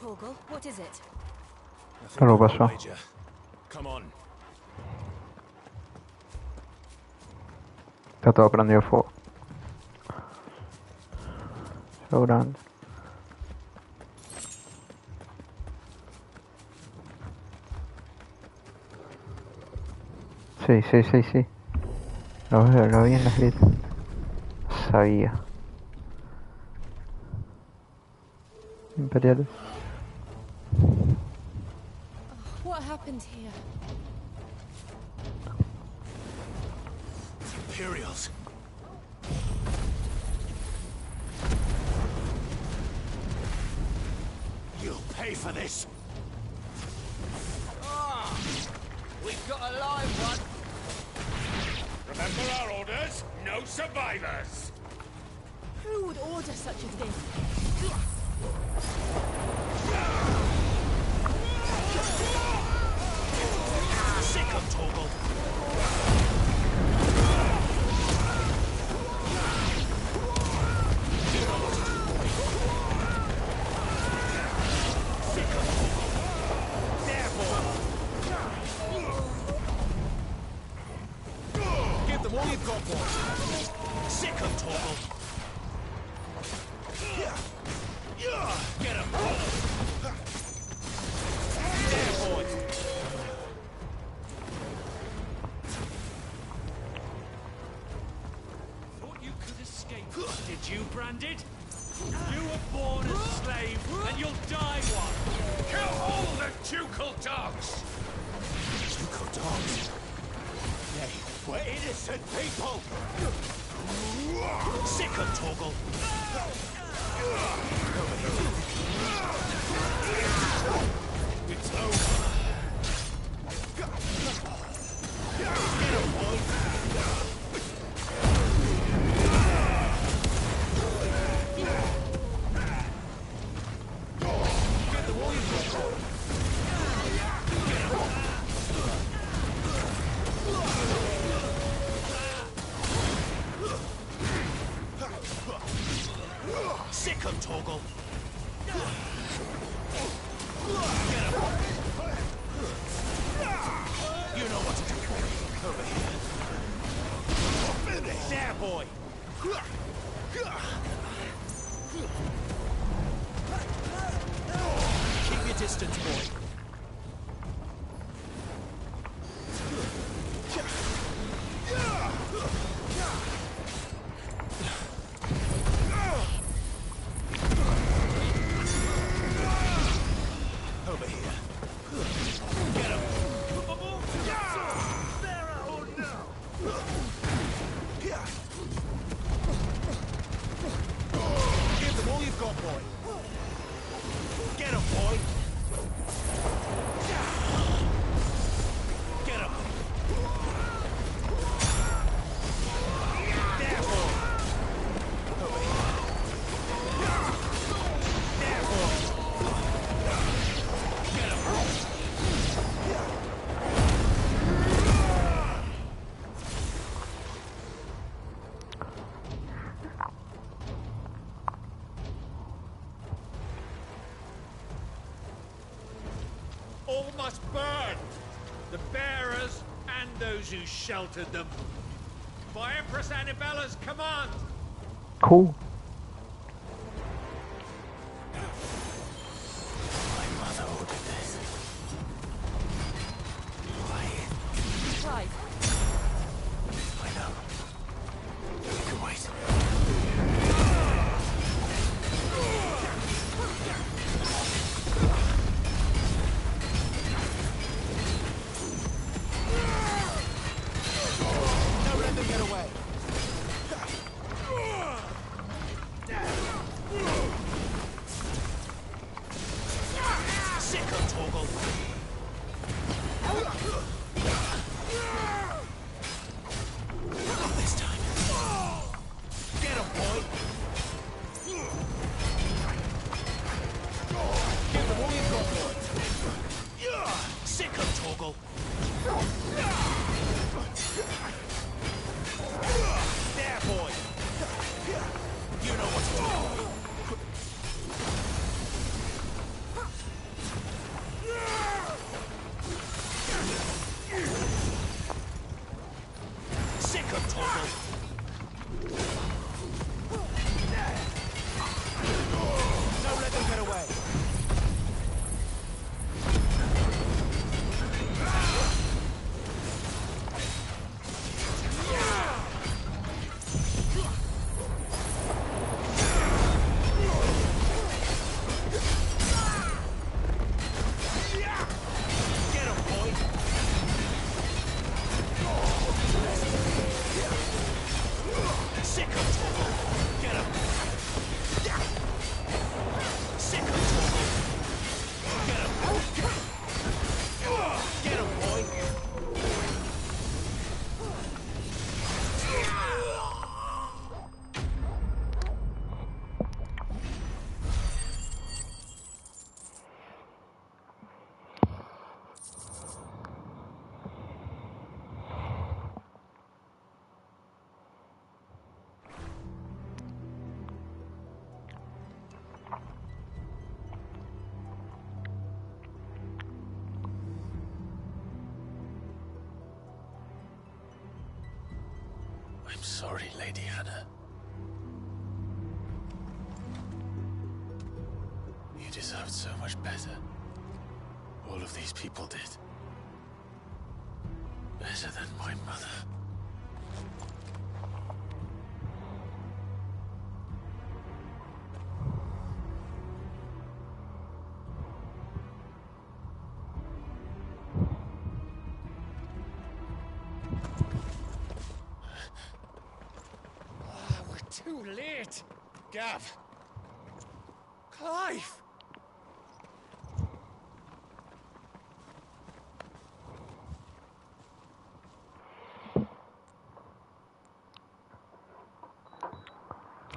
Torgal, what is it? Algo pasó. Come on. Está todo prendido fuego. Seguramente. Sí. Lo veo, lo vi en las letras. Sabía. Imperiales. What happened here? Imperials. You'll pay for this. Ah, we've got a live one. Remember our orders? No survivors. Who would order such a thing? Sick of Torgal. Give them all you've got, boys. Sick of Torgal. Get him. There, boys. Thought you could escape, did you, Branded? You were born a slave, and you'll die one. Kill all the ducal dogs! Ducal dogs? They were innocent people! Sick of Torgal! It's over. Get him, boy! Get the wall you've got. Sick of Torgal. Get him. You know what to do. Over here. Finish. There, boy. Keep your distance, boy. Over here. Get him. Give them all you've got, boy. Get him, boy. Get him. There, boy. Over here. There, boy. Get him. All must burn! The bearers and those who sheltered them. By Empress Annibella's command! Cool. My mother ordered this. Why? Right. I know. You can wait. Don't let them get away. I'm sorry, Lady Hannah. You deserved so much better. All of these people did. Better than my mother. We're too late. Gav. Clive.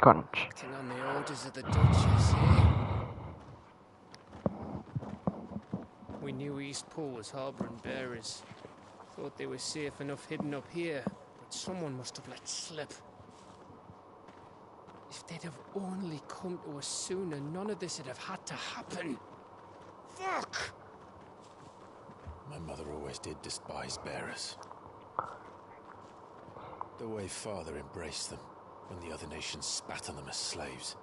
Conch. Acting on the orders of the Duchess, eh? We knew Eastpool was harbouring bearers. Thought they were safe enough hidden up here, but someone must have let slip. If they'd have only come to us sooner, none of this would have had to happen. Fuck! My mother always did despise bearers. The way Father embraced them, when the other nations spat on them as slaves.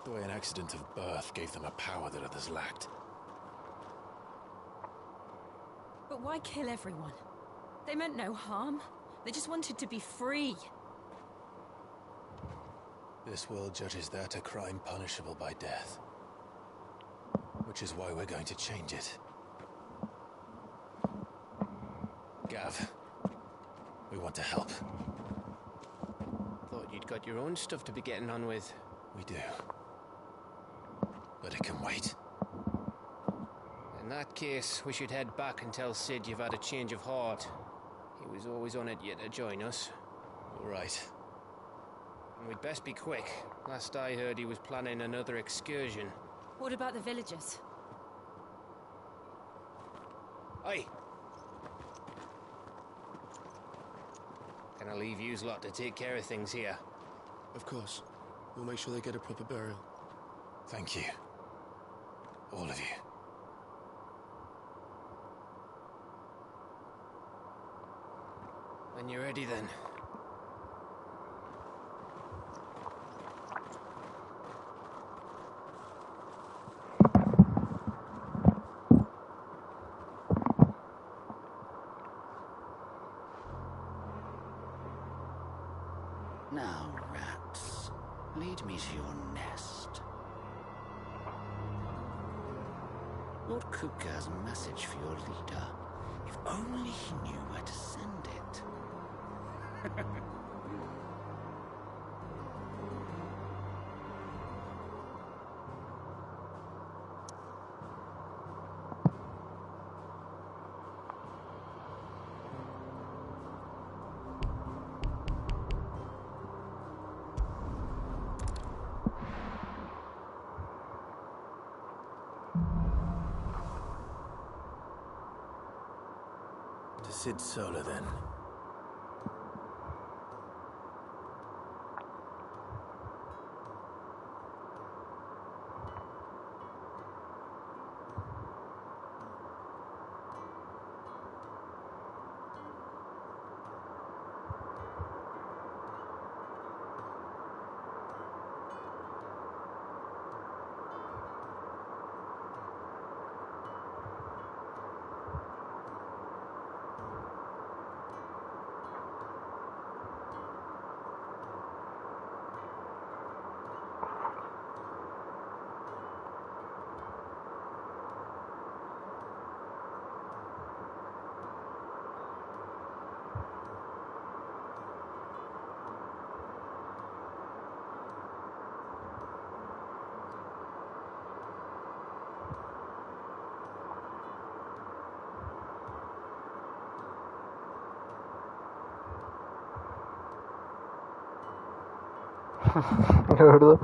The way an accident of birth gave them a power that others lacked. But why kill everyone? They meant no harm. They just wanted to be free. This world judges that a crime punishable by death. Which is why we're going to change it. Gav, we want to help. Thought you'd got your own stuff to be getting on with. We do. But it can wait. In that case, we should head back and tell Sid you've had a change of heart. He was always on it yet to join us. All right. And we'd best be quick. Last I heard, he was planning another excursion. What about the villagers? Aye. Can I leave yous lot to take care of things here? Of course. We'll make sure they get a proper burial. Thank you. All of you. When you're ready, then. Now, rats, lead me to your nest. Lord Kupka has a message for your leader. If only he knew where to send it. To Sid Solar, then. ¿verdad?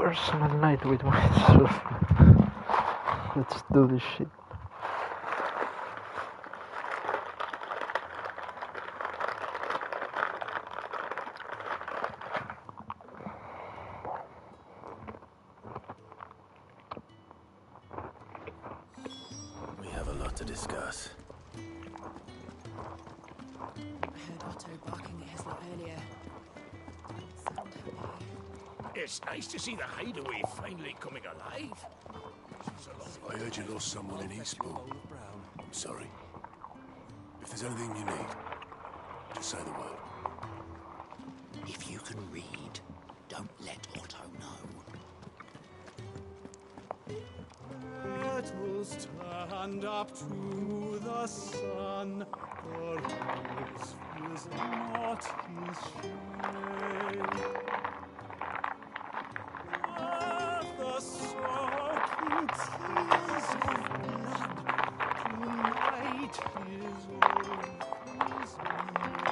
personal night with myself. Let's do this shit. We have a lot to discuss. I heard Otto barking at his lot earlier. Sound happy. It's nice to see the hideaway finally coming alive. I heard you lost someone in Eastpool. I'm sorry. If there's anything you need, just say the word. If you can read, don't let Otto know. Petals stand up to the sun. The rose feels not his shade. Of the soaking tears of blood, tonight his oath is made.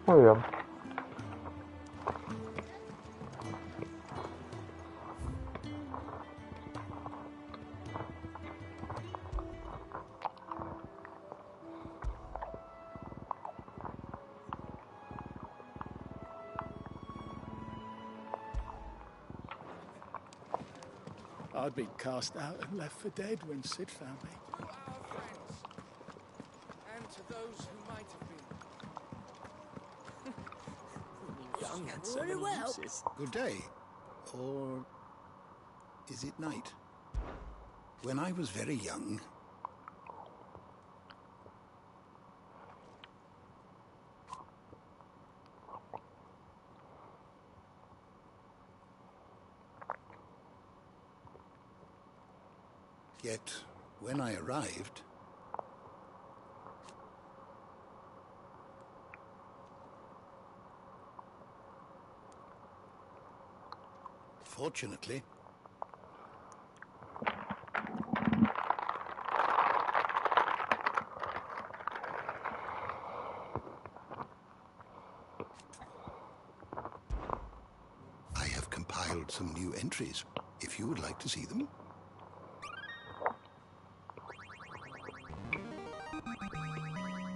Muy bien. I'd been cast out and left for dead when Sid found me. To our friends, and to those who might have been. Young and Very well. Good day. Or is it night? When I was very young, yet when I arrived, fortunately, I have compiled some new entries, if you would like to see them.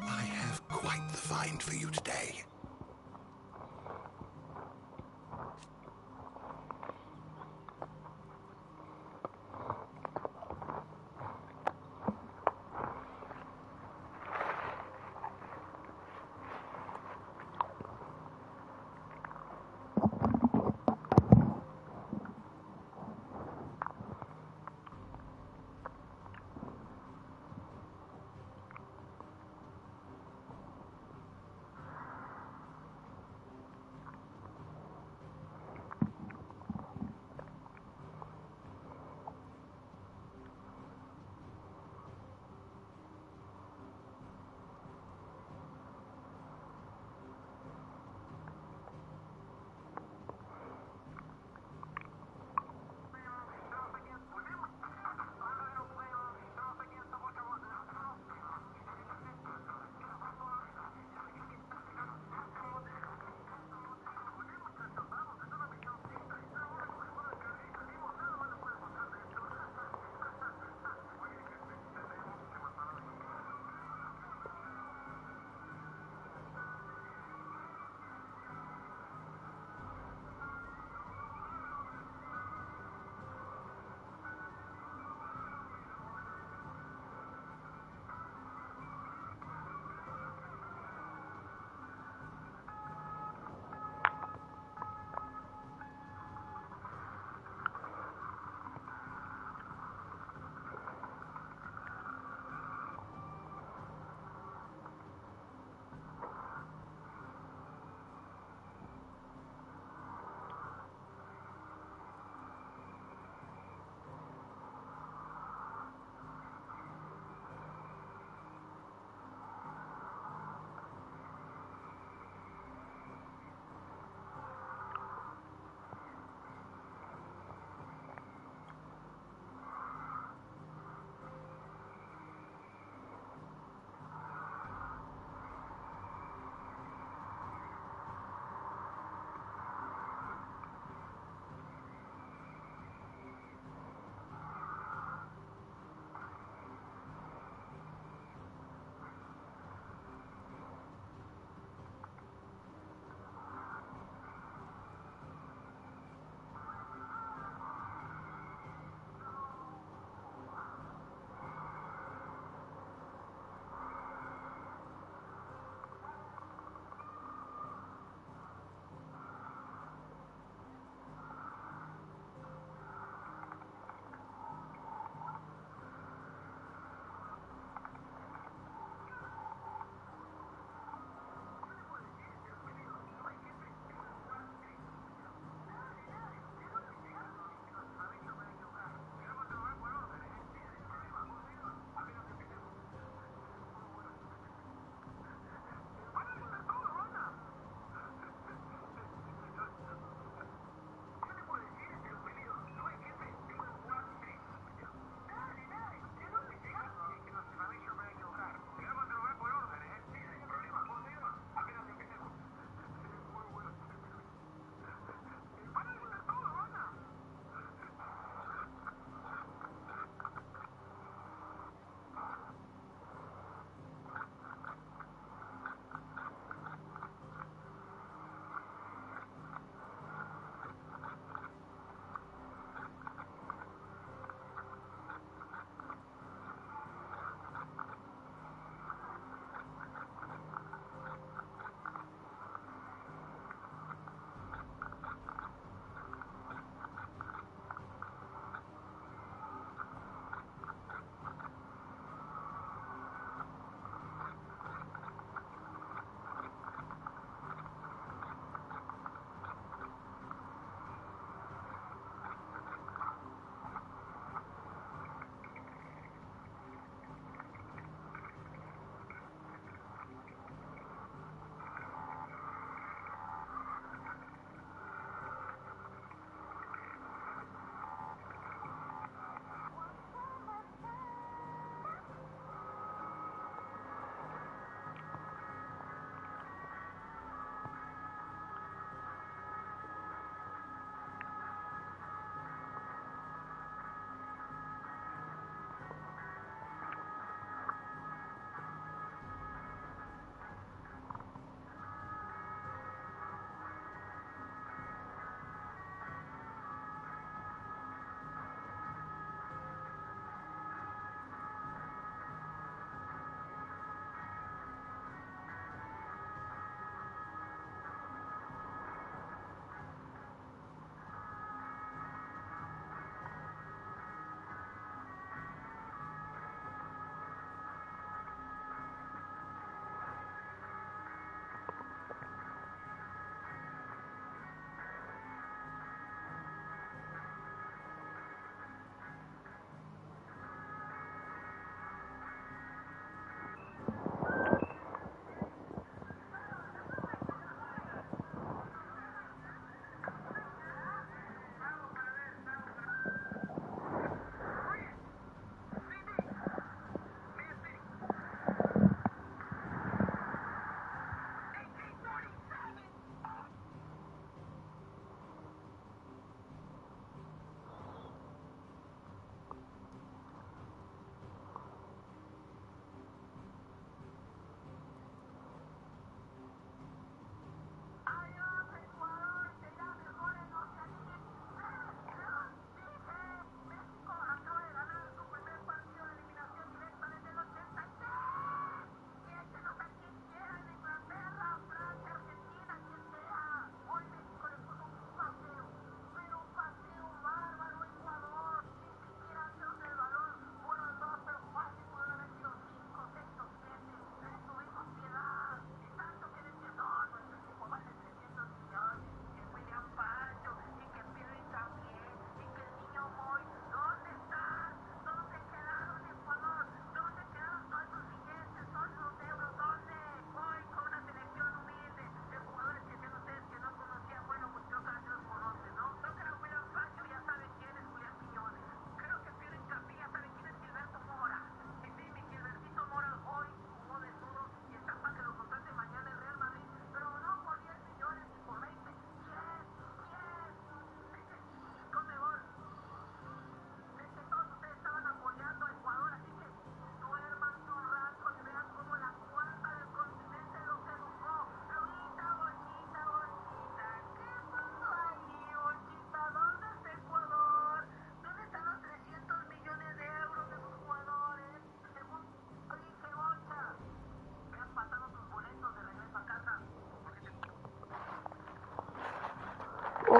I have quite the find for you today.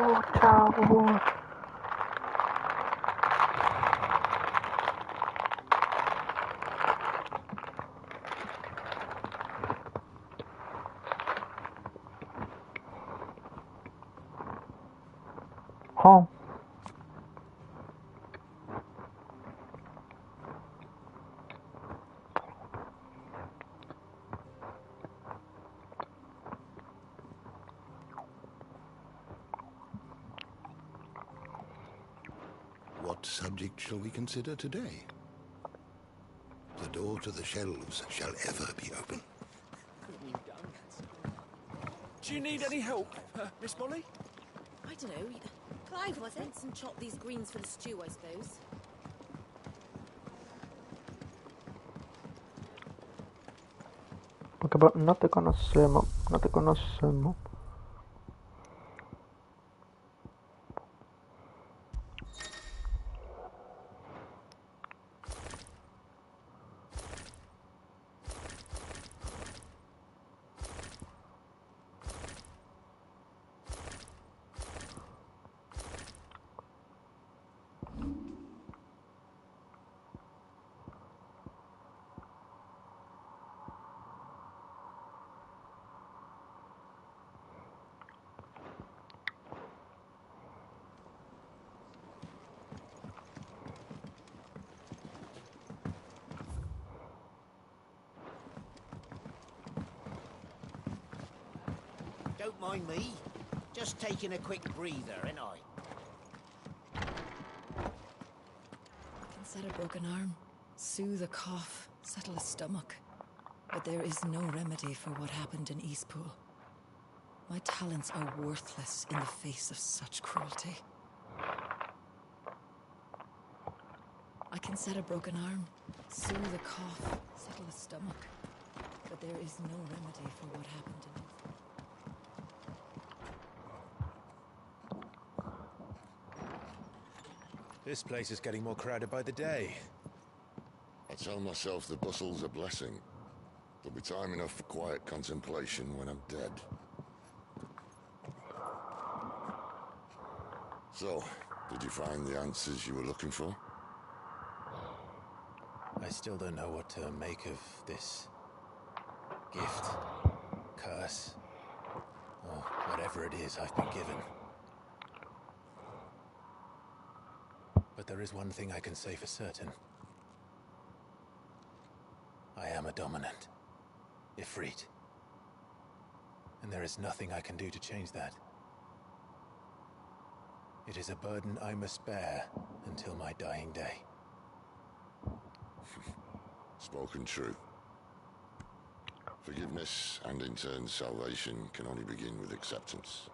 Chavos. Home. What subject shall we consider today? The door to the shelves shall ever be open. Do you need any help, Miss Molly? I don't know. Clive, was it? Rinse and chop these greens for the stew, I suppose. No te conocemos, no te conocemos. Don't mind me. Just taking a quick breather, ain't I? Can set a broken arm, soothe a cough, settle a stomach. But there is no remedy for what happened in Eastpool. My talents are worthless in the face of such cruelty. I can set a broken arm, soothe a cough, settle a stomach. But there is no remedy for what happened in Eastpool. This place is getting more crowded by the day. I tell myself the bustle's a blessing. There'll be time enough for quiet contemplation when I'm dead. So, did you find the answers you were looking for? I still don't know what to make of this gift, curse, or whatever it is I've been given. But there is one thing I can say for certain. I am a dominant, Ifrit. And there is nothing I can do to change that. It is a burden I must bear until my dying day. Spoken true. Forgiveness and in turn salvation can only begin with acceptance.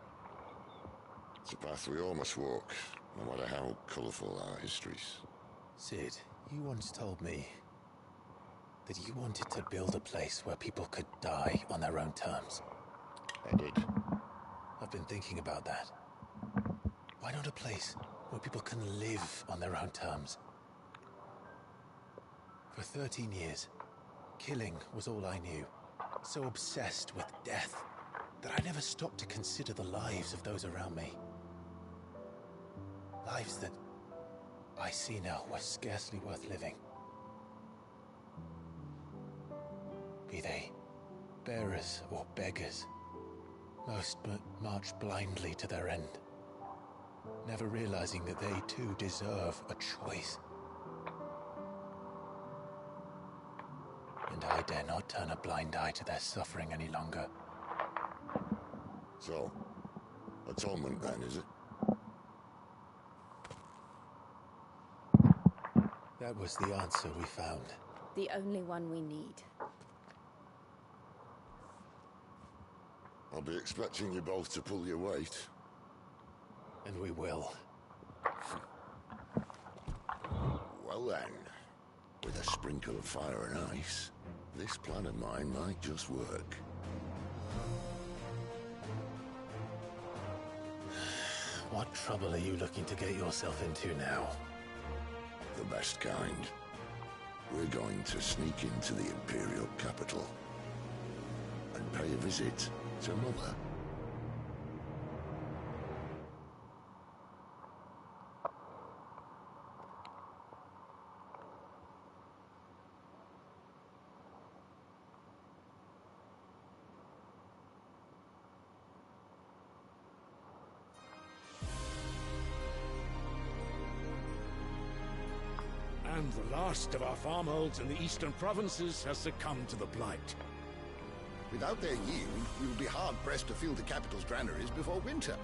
It's a path we all must walk, no matter how colourful our histories. Sid, you once told me that you wanted to build a place where people could die on their own terms. I did. I've been thinking about that. Why not a place where people can live on their own terms? For 13 years, killing was all I knew. So obsessed with death that I never stopped to consider the lives of those around me. Lives that I see now were scarcely worth living. Be they bearers or beggars, most march blindly to their end, never realizing that they too deserve a choice. And I dare not turn a blind eye to their suffering any longer. So, atonement then, is it? That was the answer we found. The only one we need. I'll be expecting you both to pull your weight. And we will. Well then, with a sprinkle of fire and ice, this plan of mine might just work. What trouble are you looking to get yourself into now? The best kind. We're going to sneak into the Imperial capital and pay a visit to Mother. And the last of our farmholds in the eastern provinces has succumbed to the blight. Without their yield, we will be hard-pressed to fill the capital's granaries before winter.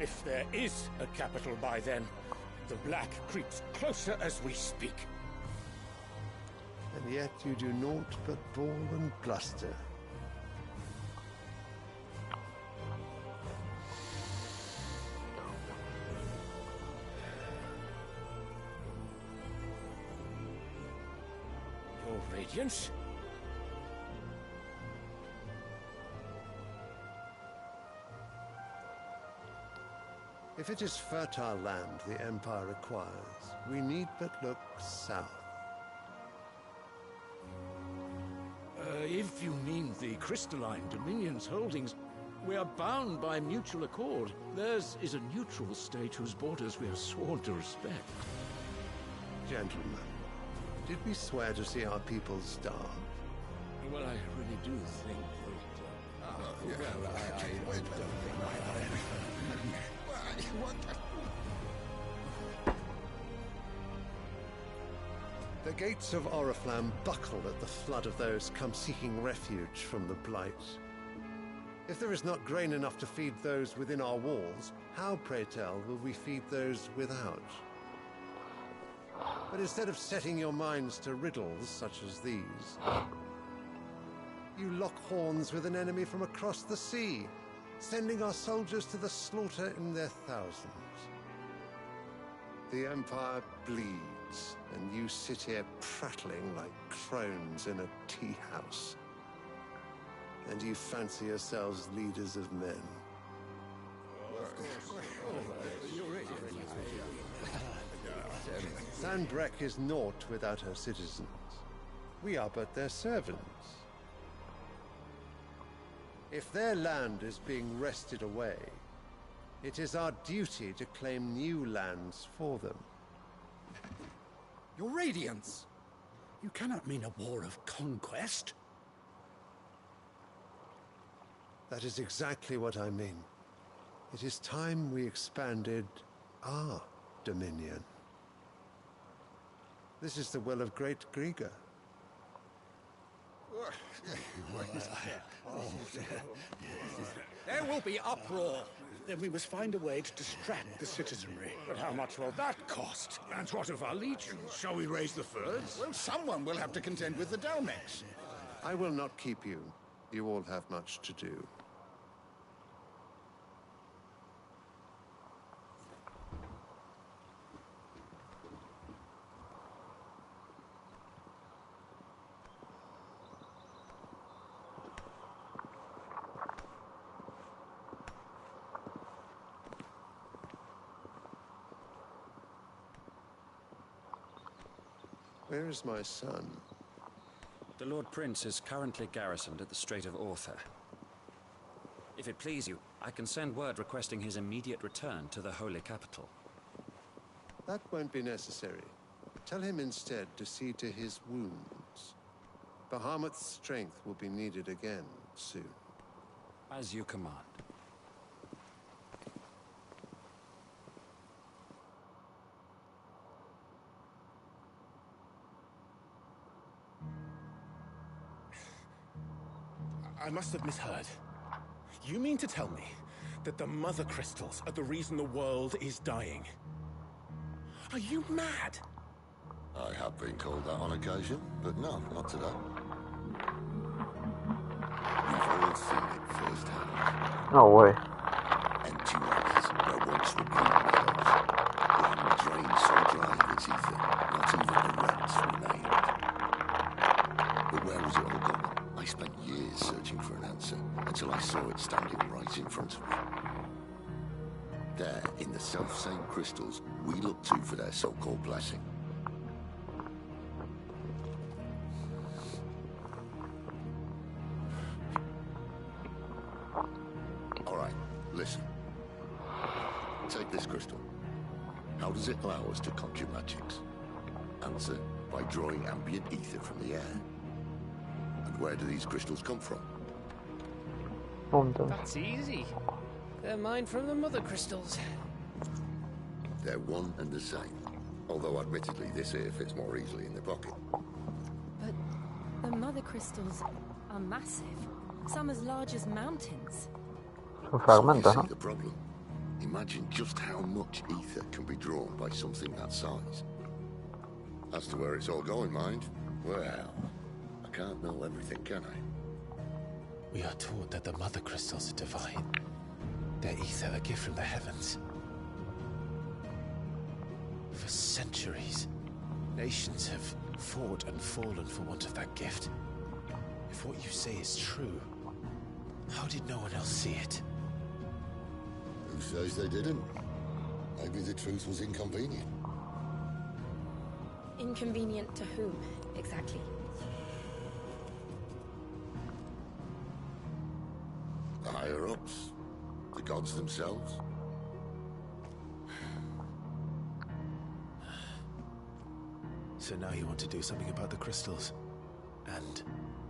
If there is a capital by then, the black creeps closer as we speak. And yet you do naught but bawl and bluster. Your Radiance? If it is fertile land the Empire requires, we need but look south. If you mean the crystalline Dominion's holdings, we are bound by mutual accord. Theirs is a neutral state whose borders we are sworn to respect. Gentlemen, did we swear to see our people starve? Well, I really do think that... well, I don't think The gates of Oriflamme buckle at the flood of those come seeking refuge from the blight. If there is not grain enough to feed those within our walls, how, pray tell, will we feed those without? But instead of setting your minds to riddles such as these, you lock horns with an enemy from across the sea, sending our soldiers to the slaughter in their thousands. The Empire bleeds, and you sit here prattling like crones in a tea house. And you fancy yourselves leaders of men. Sandbreck is naught without her citizens. We are but their servants. If their land is being wrested away, it is our duty to claim new lands for them. Your Radiance! You cannot mean a war of conquest. That is exactly what I mean. It is time we expanded our dominion. This is the will of great Grieger. There will be uproar. Then we must find a way to distract the citizenry. But how much will that cost? And what of our legions? Shall we raise the furs? Well, someone will have to contend with the Dalmex. I will not keep you. You all have much to do. Where is my son? The Lord Prince is currently garrisoned at the Strait of Author. If it please you, I can send word requesting his immediate return to the Holy Capital. That won't be necessary. Tell him instead to see to his wounds. Bahamut's strength will be needed again soon. As you command. I must have misheard. You mean to tell me that the Mother Crystals are the reason the world is dying? Are you mad? I have been called that on occasion, but no, not today. We've all seen it firsthand. No way. Empty wells where once were green meadows. Land drained so dry of its ether, not even the rats remained. But where was it all gone? I spent years searching for an answer, until I saw it standing right in front of me. There, in the self-same crystals we look to for their so-called blessing. Alright, listen. Take this crystal. How does it allow us to conjure magics? Answer, by drawing ambient ether from the air. And where do these crystals come from? That's easy. They're mine from the Mother Crystals. They're one and the same. Although admittedly this here fits more easily in the pocket. But the mother crystals are massive. Some as large as mountains. Son So you fragmentos, see ¿no? the problem. Imagine just how much ether can be drawn by something that size. As to where it's all going, mind, well, I can't know everything, can I? We are taught that the mother crystals are divine. Their ether a gift from the heavens. For centuries, nations have fought and fallen for want of that gift. If what you say is true, how did no one else see it? Who says they didn't? Maybe the truth was inconvenient. Inconvenient to whom, exactly? The higher-ups? The gods themselves? So now you want to do something about the crystals? And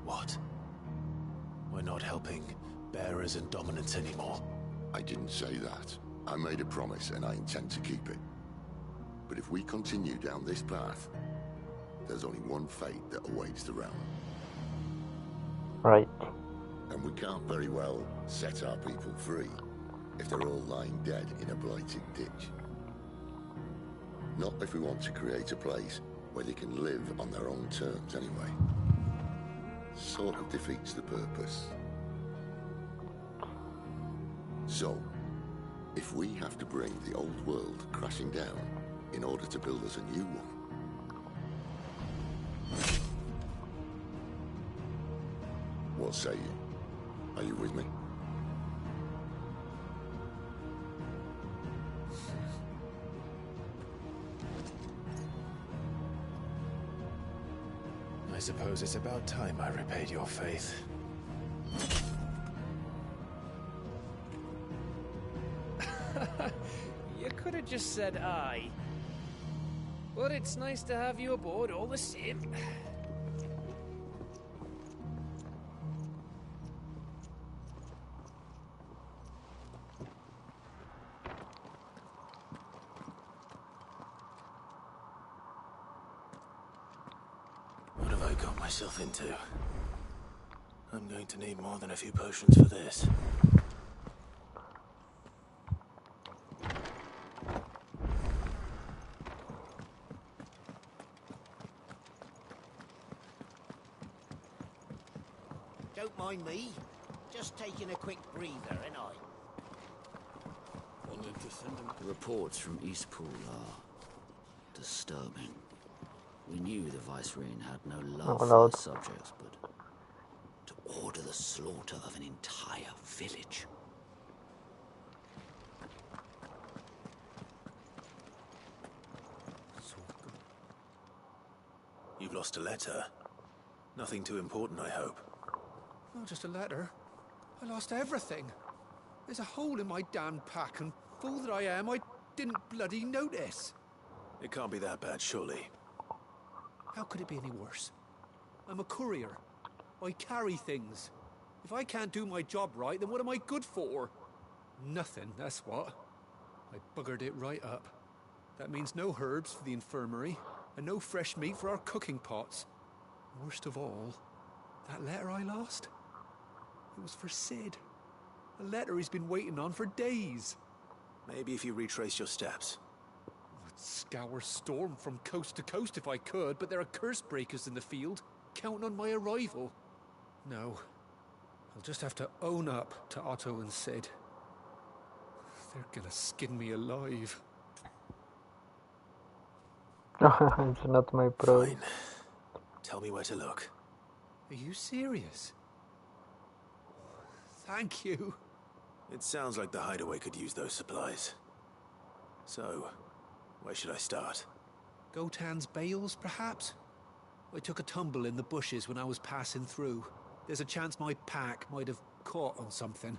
what? We're not helping bearers and dominants anymore. I didn't say that. I made a promise and I intend to keep it. But if we continue down this path, there's only one fate that awaits the realm. Right. And we can't very well set our people free if they're all lying dead in a blighted ditch. Not if we want to create a place where they can live on their own terms anyway. Sort of defeats the purpose. So, if we have to bring the old world crashing down in order to build us a new one, what say you? Are you with me? I suppose it's about time I repaid your faith. You could have just said aye. But it's nice to have you aboard all the same. What have I got myself into? I'm going to need more than a few potions for this. Don't mind me. Just taking a quick breather, ain't I? Wanted to send them. The reports from Eastpool are disturbing. We knew the Vicereine had no love for his subjects, but to order the slaughter of an entire village. You've lost a letter. Nothing too important, I hope. Not just a letter. I lost everything. There's a hole in my damn pack, and fool that I am, I didn't bloody notice. It can't be that bad, surely. How could it be any worse? I'm a courier. I carry things. If I can't do my job right, then what am I good for? Nothing, that's what. I buggered it right up. That means no herbs for the infirmary, and no fresh meat for our cooking pots. Worst of all, that letter I lost? It was for Sid. A letter he's been waiting on for days. Maybe if you retrace your steps. I'd scour Storm from coast to coast if I could, but there are curse breakers in the field, counting on my arrival. No. I'll just have to own up to Otto and Sid. They're gonna skin me alive. It's not my problem. Fine. Tell me where to look. Are you serious? Thank you. It sounds like the hideaway could use those supplies. So, where should I start? Gotan's bales, perhaps? I took a tumble in the bushes when I was passing through. There's a chance my pack might have caught on something.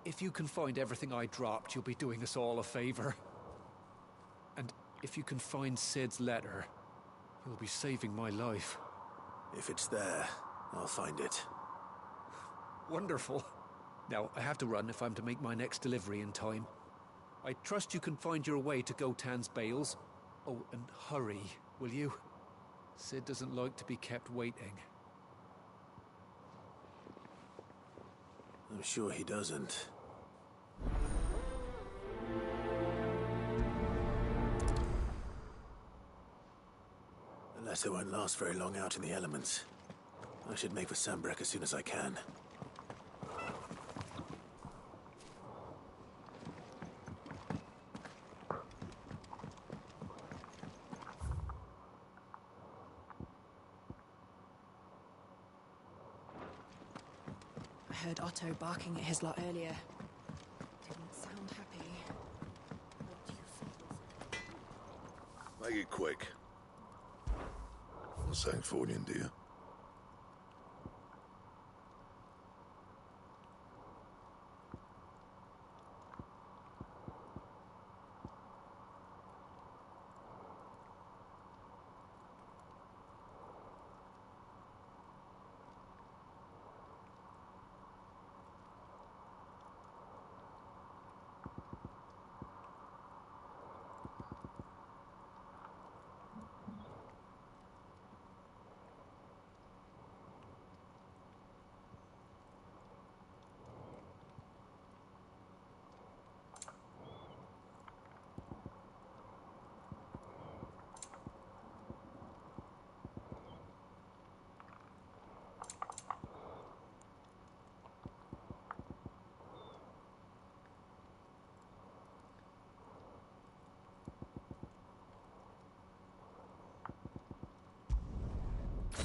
If you can find everything I dropped, you'll be doing us all a favor. And if you can find Sid's letter, you'll be saving my life. If it's there, I'll find it. Wonderful. Now, I have to run if I'm to make my next delivery in time. I trust you can find your way to Gotan's bales. Oh, and hurry, will you? Sid doesn't like to be kept waiting. I'm sure he doesn't. Unless it won't last very long out in the elements. I should make for Sambrek as soon as I can. I heard Otto barking at his lot earlier. Didn't sound happy. Make it quick. Not saying Fornian, do you?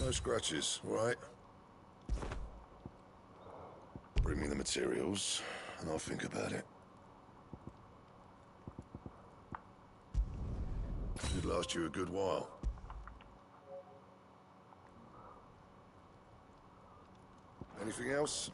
No scratches, all right? Bring me the materials, and I'll think about it. Should last you a good while. Anything else?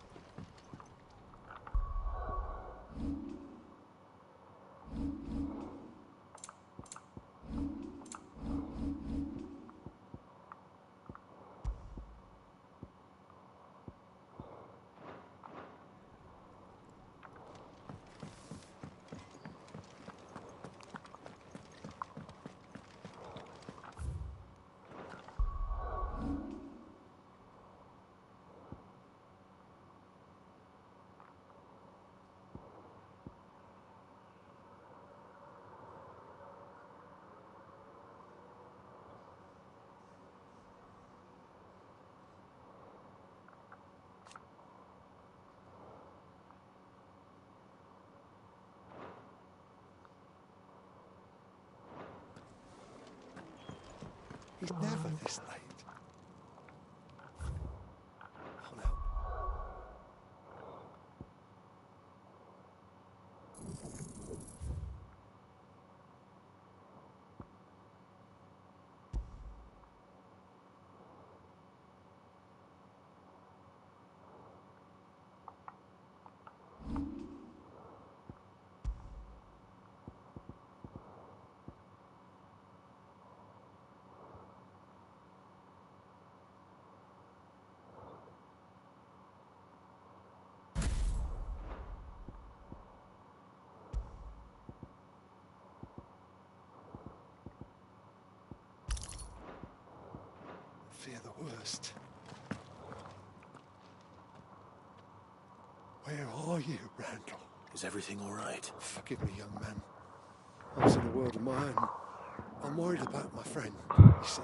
He's never this late. Oh no. Fear the worst. Where are you, Randall? Is everything all right? Forgive me, young man. I was in a world of my own. I'm worried about my friend, you see.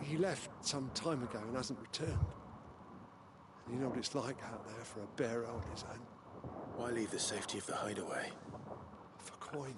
He left some time ago and hasn't returned. And you know what it's like out there for a bearer on his own. Why leave the safety of the hideaway? For coin.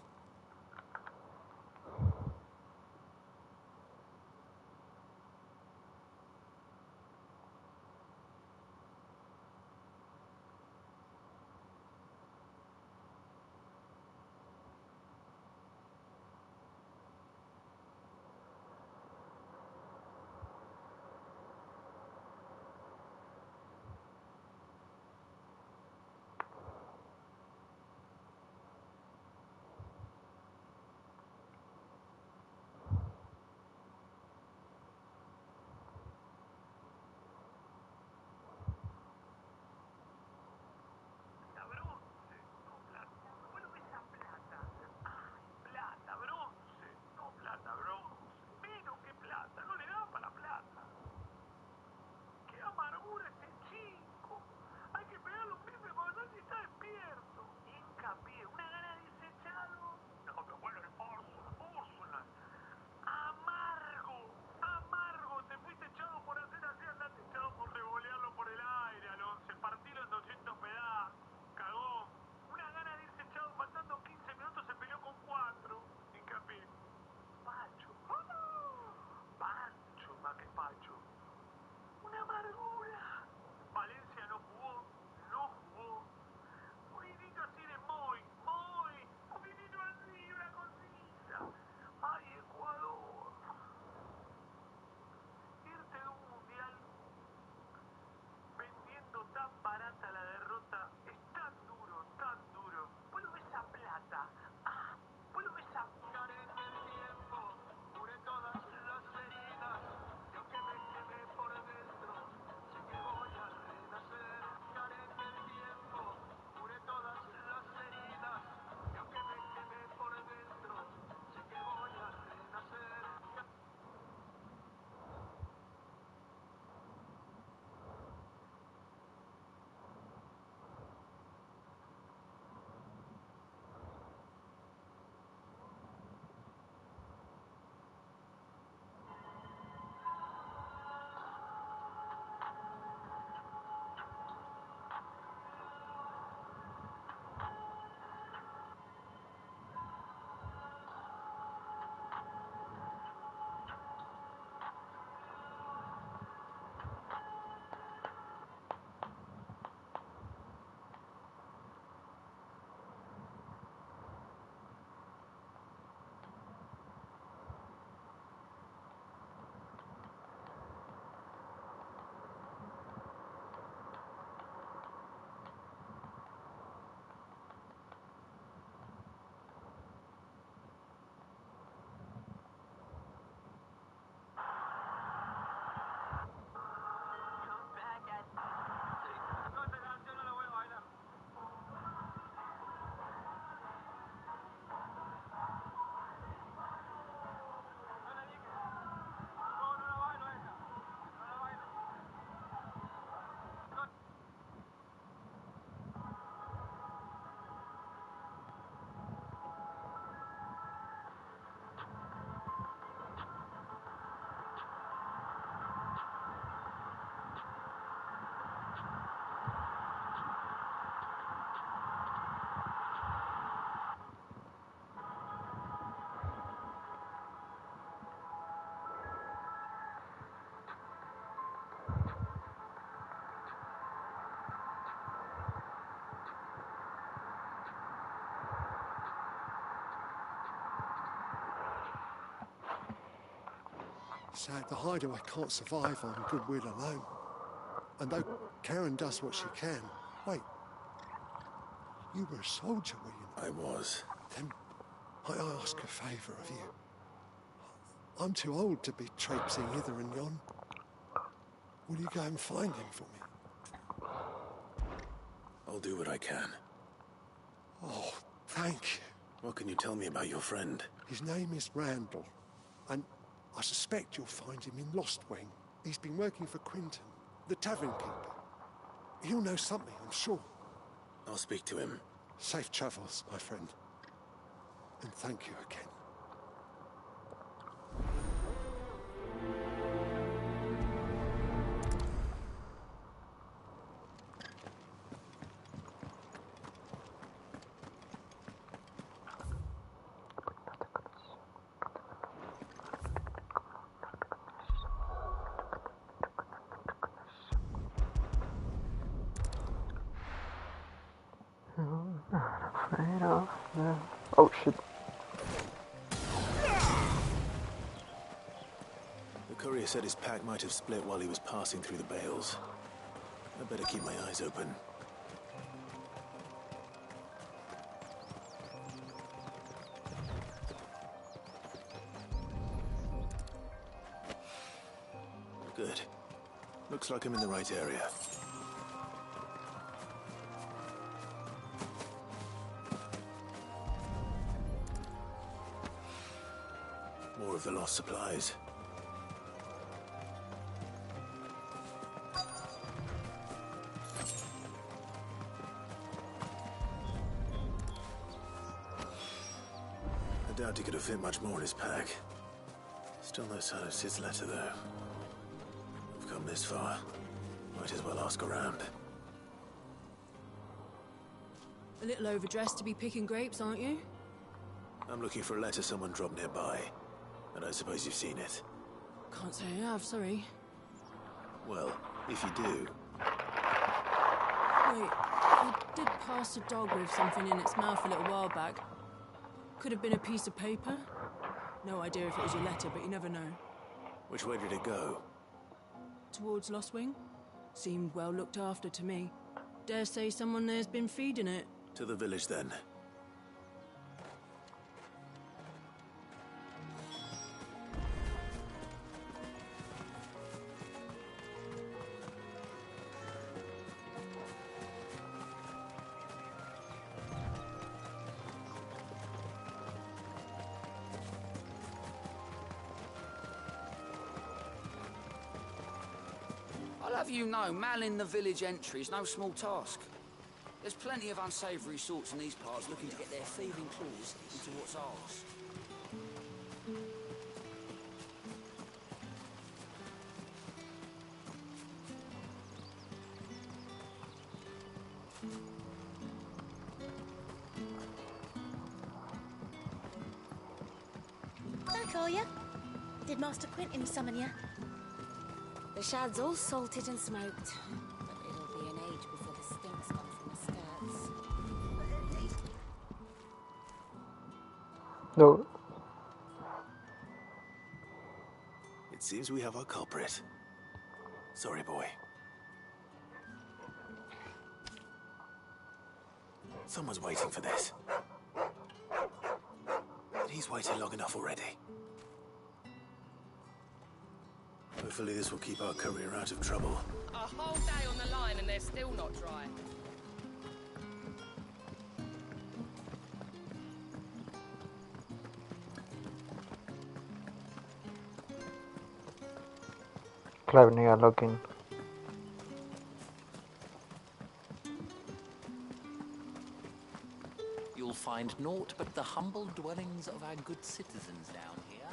Sad the hideaway can't survive on goodwill alone. And though Karen does what she can... Wait. You were a soldier, were you? I was. Then I ask a favour of you. I'm too old to be traipsing hither and yon. Will you go and find him for me? I'll do what I can. Oh, thank you. What can you tell me about your friend? His name is Randall, and I suspect you'll find him in Lost Wing. He's been working for Quinton, the tavern keeper. He'll know something, I'm sure. I'll speak to him. Safe travels, my friend. And thank you again. Oh shit. The courier said his pack might have split while he was passing through the bales. I better keep my eyes open. Good. Looks like I'm in the right area. More of the lost supplies. I doubt he could have fit much more in his pack. Still no sign of Sid's letter, though. We've come this far. Might as well ask around. A little overdressed to be picking grapes, aren't you? I'm looking for a letter someone dropped nearby. And I suppose you've seen it. Can't say I have, sorry. Well, if you do... Wait, I did pass a dog with something in its mouth a little while back. Could have been a piece of paper. No idea if it was your letter, but you never know. Which way did it go? Towards Lost Wing? Seemed well looked after to me. Dare say someone there's been feeding it. To the village, then. I'll have you know, manning the village entry is no small task. There's plenty of unsavoury sorts in these parts looking to get their thieving claws into what's ours. Back, are ya? Did Master Quinton summon ya? The shad's all salted and smoked, but it'll be an age before the stink's gone from the skirts. No. It seems we have our culprit. Sorry, boy. Someone's waiting for this. But he's waited long enough already. Hopefully this will keep our courier out of trouble. A whole day on the line and they're still not dry. Clever login. You'll find naught but the humble dwellings of our good citizens down here,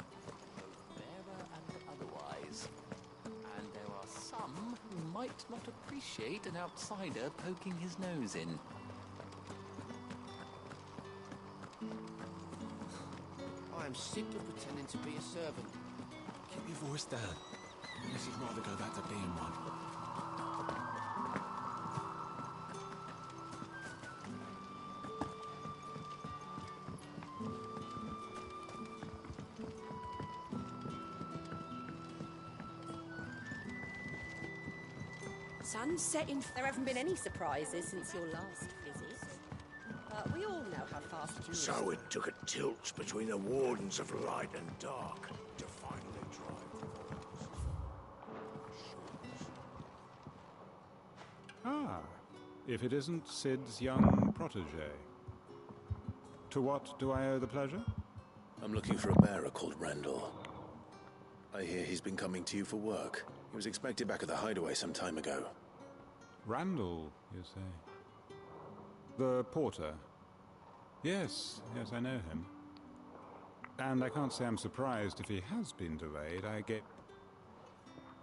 both bearer and otherwise. And there are some who might not appreciate an outsider poking his nose in. I am sick of pretending to be a servant. Keep your voice down. Unless you'd rather go back to being one. sun's setting. There haven't been any surprises since your last visit. But we all know how fast you... So it took a tilt between the Wardens of Light and Dark to finally drive the Ah, if it isn't Sid's young protege. To what do I owe the pleasure? I'm looking for a bearer called Randall. I hear he's been coming to you for work. He was expected back at the hideaway some time ago. Randall, you say? The porter? Yes, I know him. And I can't say I'm surprised if he has been delayed.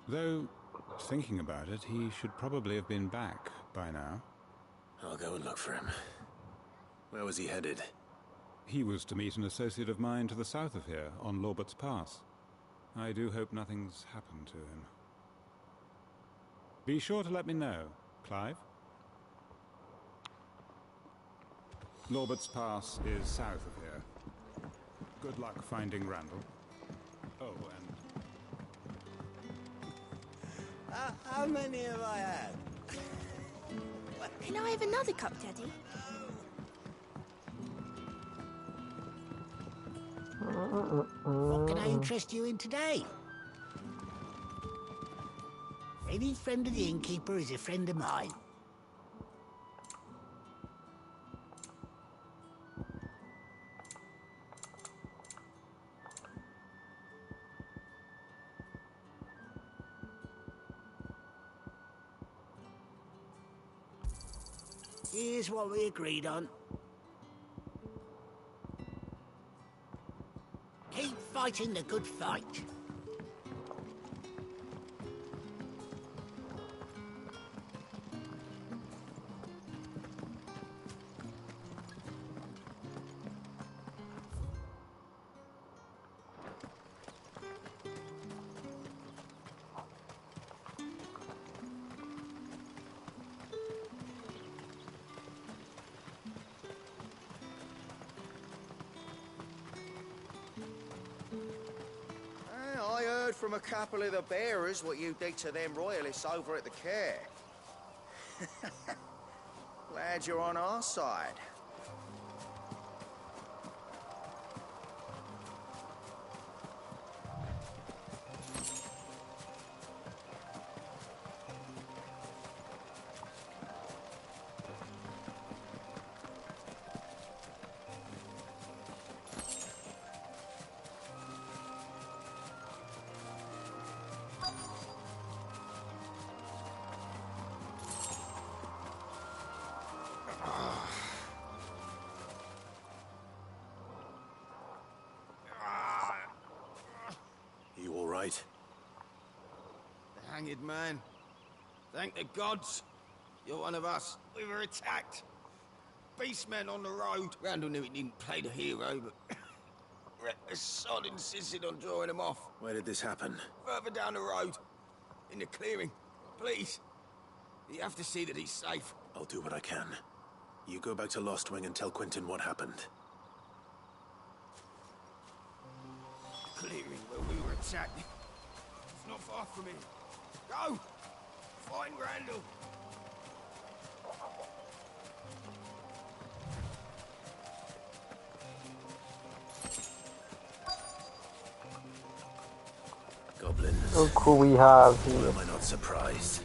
Though, thinking about it, he should probably have been back by now. I'll go and look for him. Where was he headed? He was to meet an associate of mine to the south of here, on Lorbert's Pass. I do hope nothing's happened to him. Be sure to let me know, Clive. Lorbert's Pass is south of here. Good luck finding Randall. Oh, and... How many have I had? Can I have another cup, Daddy? What can I interest you in today? Any friend of the innkeeper is a friend of mine. Here's what we agreed on. Keep fighting the good fight. I heard from a couple of the bearers what you did to them royalists over at the care. Glad you're on our side. You all right? The hanged man. Thank the gods. You're one of us. We were attacked. Beastmen on the road. Randall knew he didn't play the hero, but the sod insisted on drawing him off. Where did this happen? Further down the road. In the clearing. Please. You have to see that he's safe. I'll do what I can. You go back to Lost Wing and tell Quentin what happened. Clearing where we were attacked. It's not far from here. Go! Find Randall! Goblins. Look who we have Why here. am I not surprised?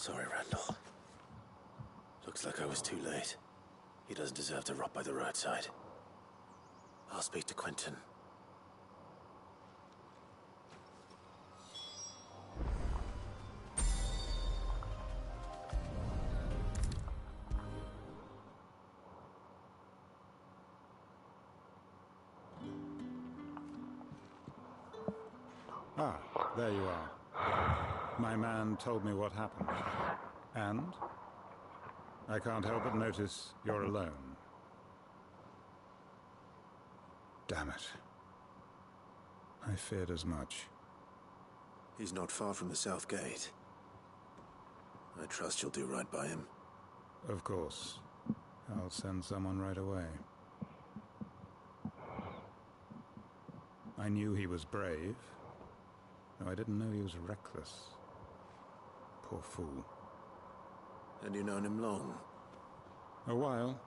Sorry, Randall. Looks like I was too late. He doesn't deserve to rot by the roadside. I'll speak to Quentin. Ah, there you are. My man told me what happened. And? I can't help but notice you're alone. Damn it. I feared as much. He's not far from the south gate. I trust you'll do right by him. Of course. I'll send someone right away. I knew he was brave, though I didn't know he was reckless. Poor fool. And you known him long? A while.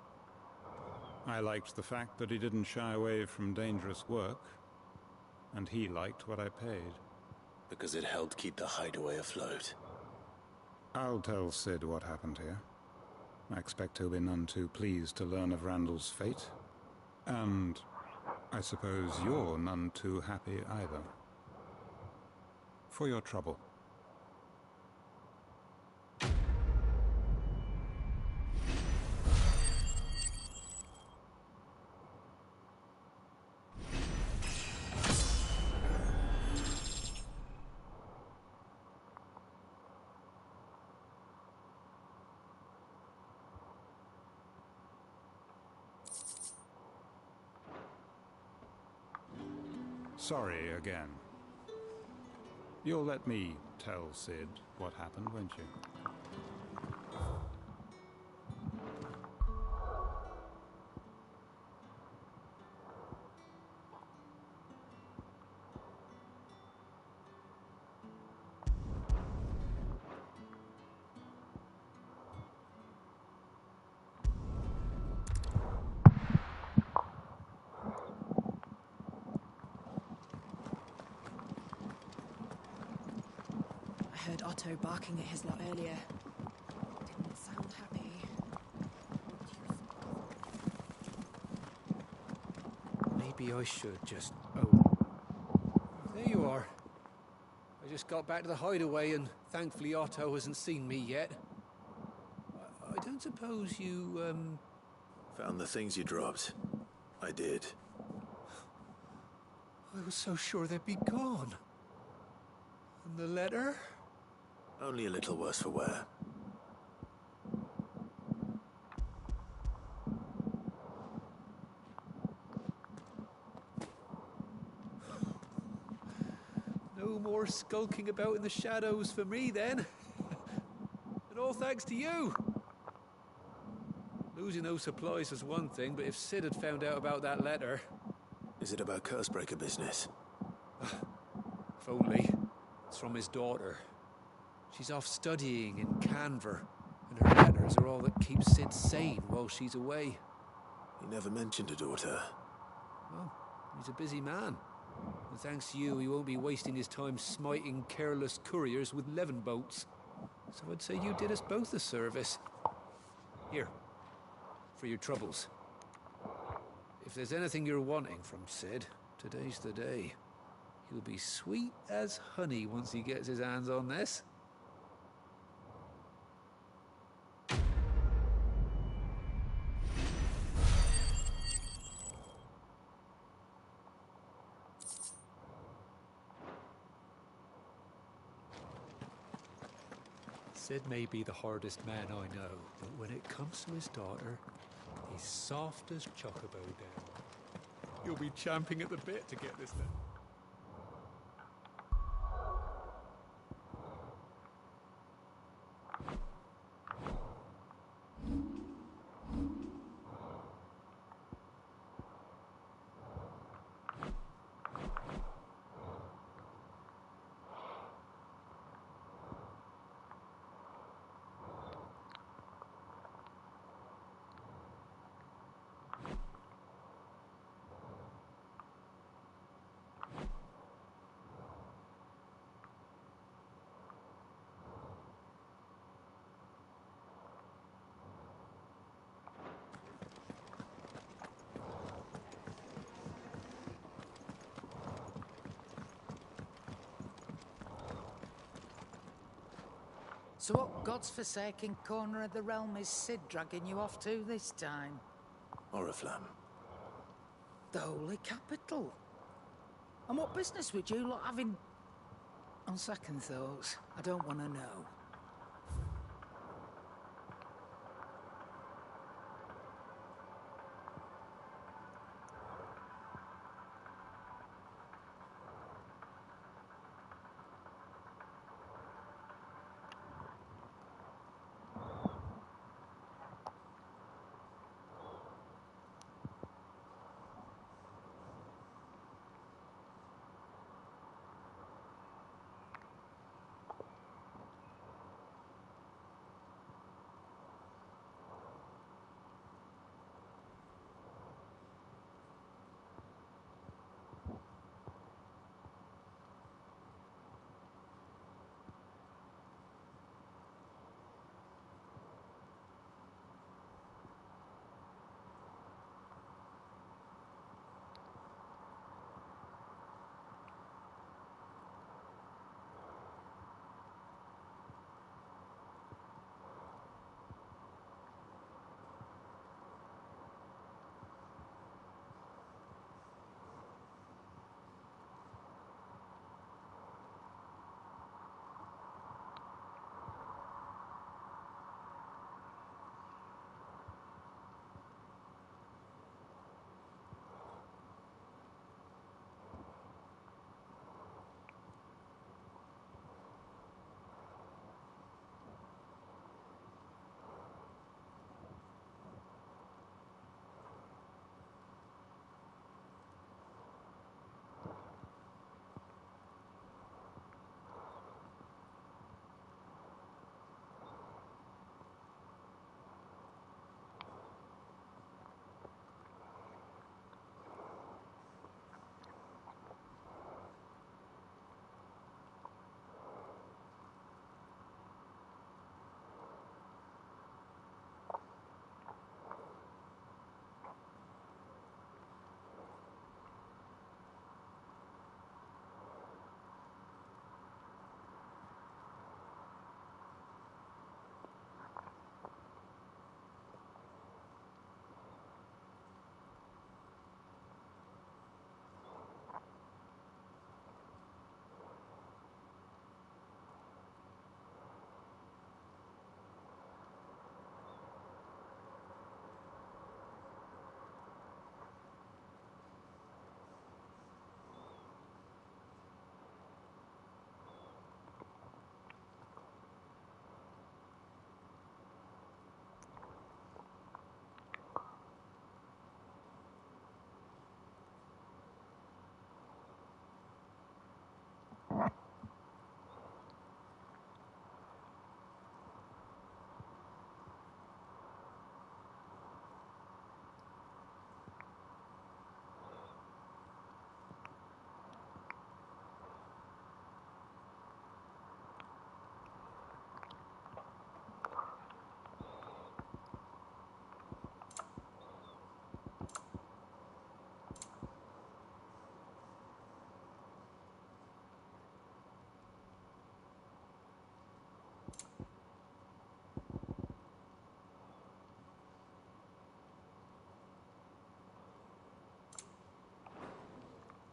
I liked the fact that he didn't shy away from dangerous work, and he liked what I paid. Because it helped keep the hideaway afloat. I'll tell Sid what happened here. I expect he'll be none too pleased to learn of Randall's fate. And I suppose you're none too happy either. For your trouble. Sorry again. You'll let me tell Sid what happened, won't you? I heard Otto barking at his lot earlier. Didn't sound happy. Maybe I should just... Oh. There you are. I just got back to the hideaway and thankfully Otto hasn't seen me yet. I don't suppose you, Found the things you dropped. I did. I was so sure they'd be gone. And the letter? Only a little worse for wear. No more skulking about in the shadows for me, then. And all thanks to you. Losing those supplies was one thing, but if Sid had found out about that letter... Is it about Cursebreaker business? If only. It's from his daughter. She's off studying in Canver, and her letters are all that keeps Sid sane while she's away. He never mentioned a daughter. Well, he's a busy man. And thanks to you, he won't be wasting his time smiting careless couriers with levin boats. So I'd say you did us both a service. Here, for your troubles. If there's anything you're wanting from Sid, today's the day. He'll be sweet as honey once he gets his hands on this. Sid may be the hardest man I know, but when it comes to his daughter, he's soft as chocobo down. You'll be champing at the bit to get this letter. So what god's-forsaken corner of the realm is Sid dragging you off to this time? Oriflamme. The Holy Capital. And what business would you lot have in... On second thoughts, I don't want to know.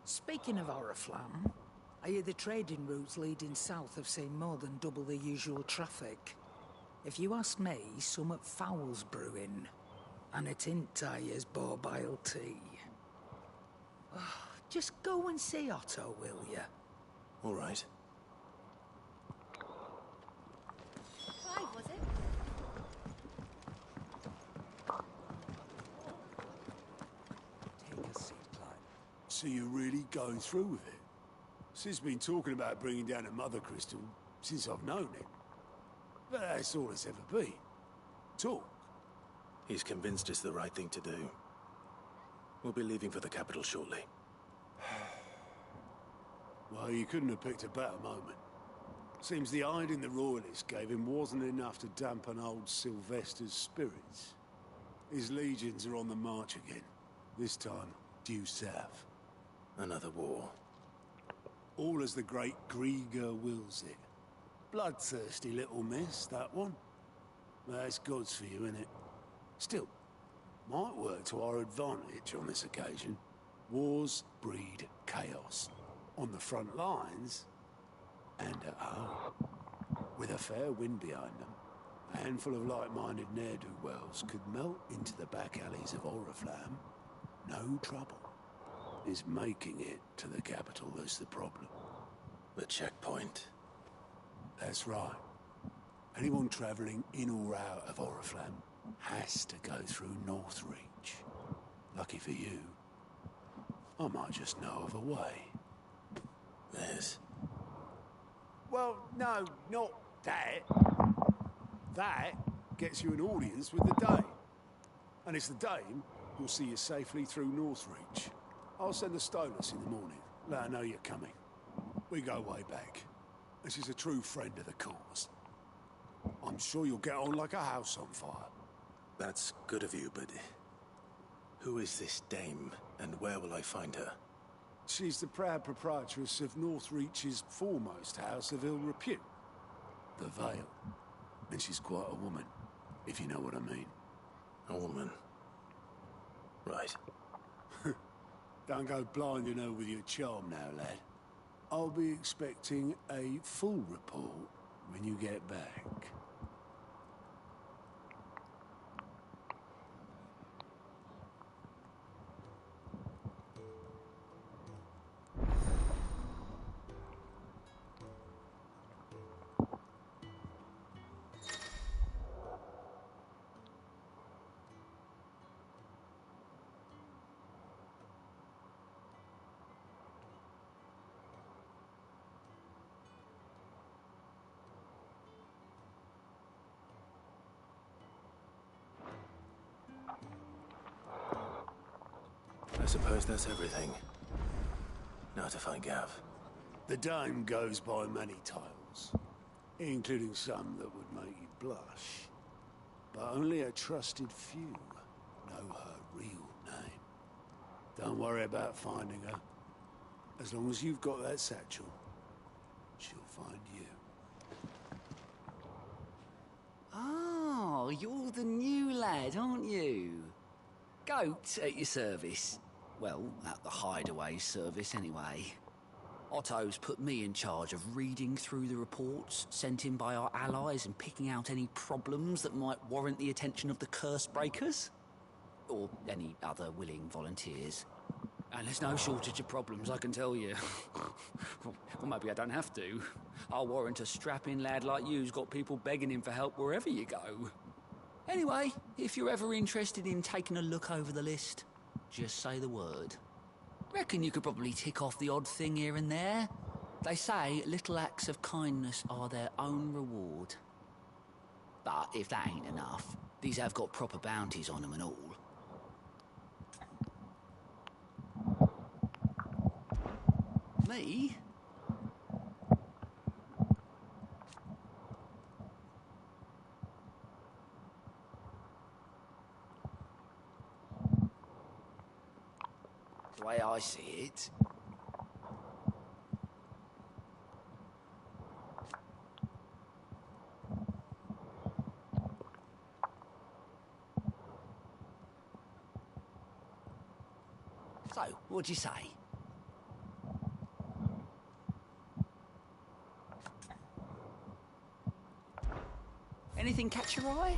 Speaking of Oriflamme, I hear the trading routes leading south have seen more than double the usual traffic. If you ask me, summat foul's brewing. And it ain't Tyre's borbile tea. Just go and see Otto, will ya? All right. Clive, was it? Take a seat, Clive. So you're really going through with it? Sid's been talking about bringing down a mother crystal since I've known him. But that's all it's ever been. Talk. He's convinced it's the right thing to do. We'll be leaving for the capital shortly. Well, you couldn't have picked a better moment. Seems the hiding the royalists gave him wasn't enough to dampen old Sylvester's spirits. His legions are on the march again. This time, due south. Another war. All as the great Grieger wills it. Bloodthirsty little miss, that one. That's gods for you, innit? Still, might work to our advantage on this occasion. Wars breed chaos. On the front lines, and at home. With a fair wind behind them, a handful of like-minded ne'er-do-wells could melt into the back alleys of Oriflamme. No trouble. It's making it to the capital that's the problem. The checkpoint. That's right. Anyone travelling in or out of Oriflamme has to go through Northreach. Lucky for you, I might just know of a way. There's... Well, no, not that. That gets you an audience with the Dame. And it's the Dame who'll see you safely through Northreach. I'll send the Stolas in the morning. Let her know you're coming. We go way back. And she's a true friend of the cause. I'm sure you'll get on like a house on fire. That's good of you, but... who is this Dame, and where will I find her? She's the proud proprietress of Northreach's foremost house of ill repute, the Vale. And she's quite a woman, if you know what I mean. A woman? Right. Don't go blinding her with your charm now, lad. I'll be expecting a full report when you get back. I suppose that's everything. Now to find Gav. The Dame goes by many titles, including some that would make you blush. But only a trusted few know her real name. Don't worry about finding her. As long as you've got that satchel, she'll find you. Oh, you're the new lad, aren't you? Goat at your service. Well, at the hideaway service anyway. Otto's put me in charge of reading through the reports sent in by our allies and picking out any problems that might warrant the attention of the curse breakers. Or any other willing volunteers. And there's no shortage of problems, I can tell you. Well, maybe I don't have to. I'll warrant a strapping lad like you's got people begging him for help wherever you go. Anyway, if you're ever interested in taking a look over the list, just say the word. Reckon you could probably tick off the odd thing here and there. They say little acts of kindness are their own reward. But if that ain't enough, these have got proper bounties on them and all. Me? The way I see it... So, what'd you say? Anything catch your eye?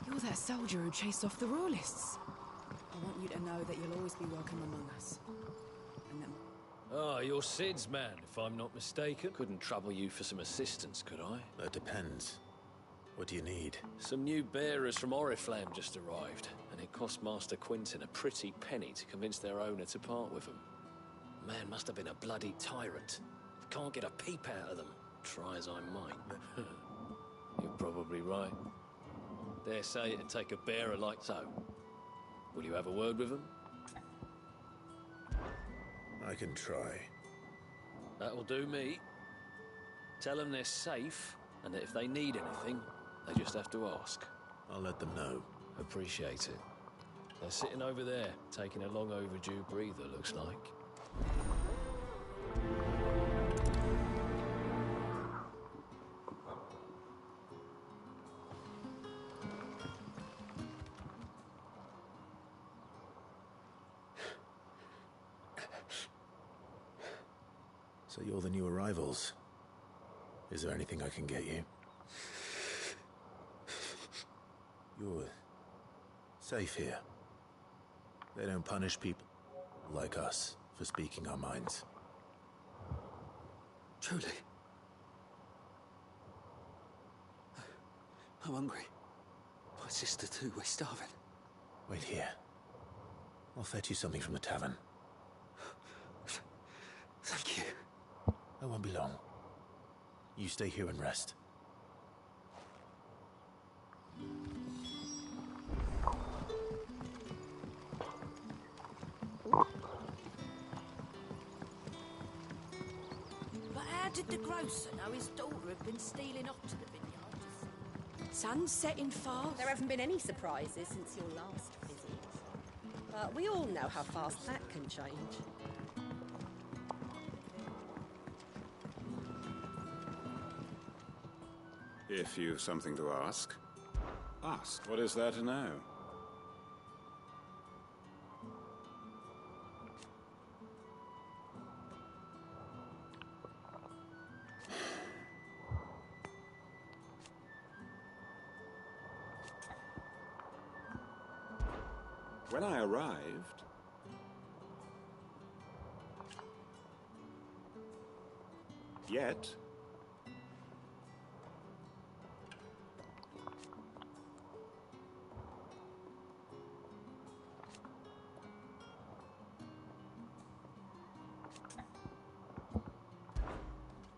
You're that soldier who chased off the royalists. I want you to know that you'll always be welcome among us. And them. Ah, you're Sid's man, if I'm not mistaken. Couldn't trouble you for some assistance, could I? That depends. What do you need? Some new bearers from Oriflamme just arrived, and it cost Master Quinton a pretty penny to convince their owner to part with them. Man must have been a bloody tyrant. Can't get a peep out of them, try as I might. You're probably right. Dare say it'd take a bearer like so. Will you have a word with them? I can try. That'll do me. Tell them they're safe, and that if they need anything, they just have to ask. I'll let them know. Appreciate it. They're sitting over there, taking a long overdue breather, looks like. So you're the new arrivals. Is there anything I can get you? You're safe here. They don't punish people like us for speaking our minds. Truly. I'm hungry. My sister too, we're starving. Wait here. I'll fetch you something from the tavern. Thank you. I won't be long. You stay here and rest. But how did the grocer know his daughter had been stealing off to the vineyard? Sun's setting fast. There haven't been any surprises since your last visit. But we all know how fast that can change. If you've something to ask, ask. What is there to know? When I arrived, yet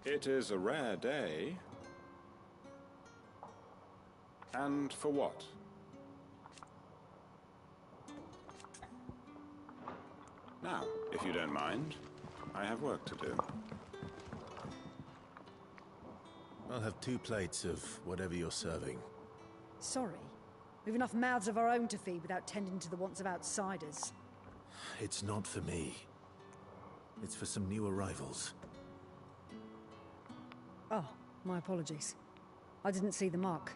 it is a rare day. And for what? Now, if you don't mind, I have work to do. I'll have 2 plates of whatever you're serving. Sorry. We've enough mouths of our own to feed without tending to the wants of outsiders. It's not for me. It's for some new arrivals. Oh, my apologies. I didn't see the mark.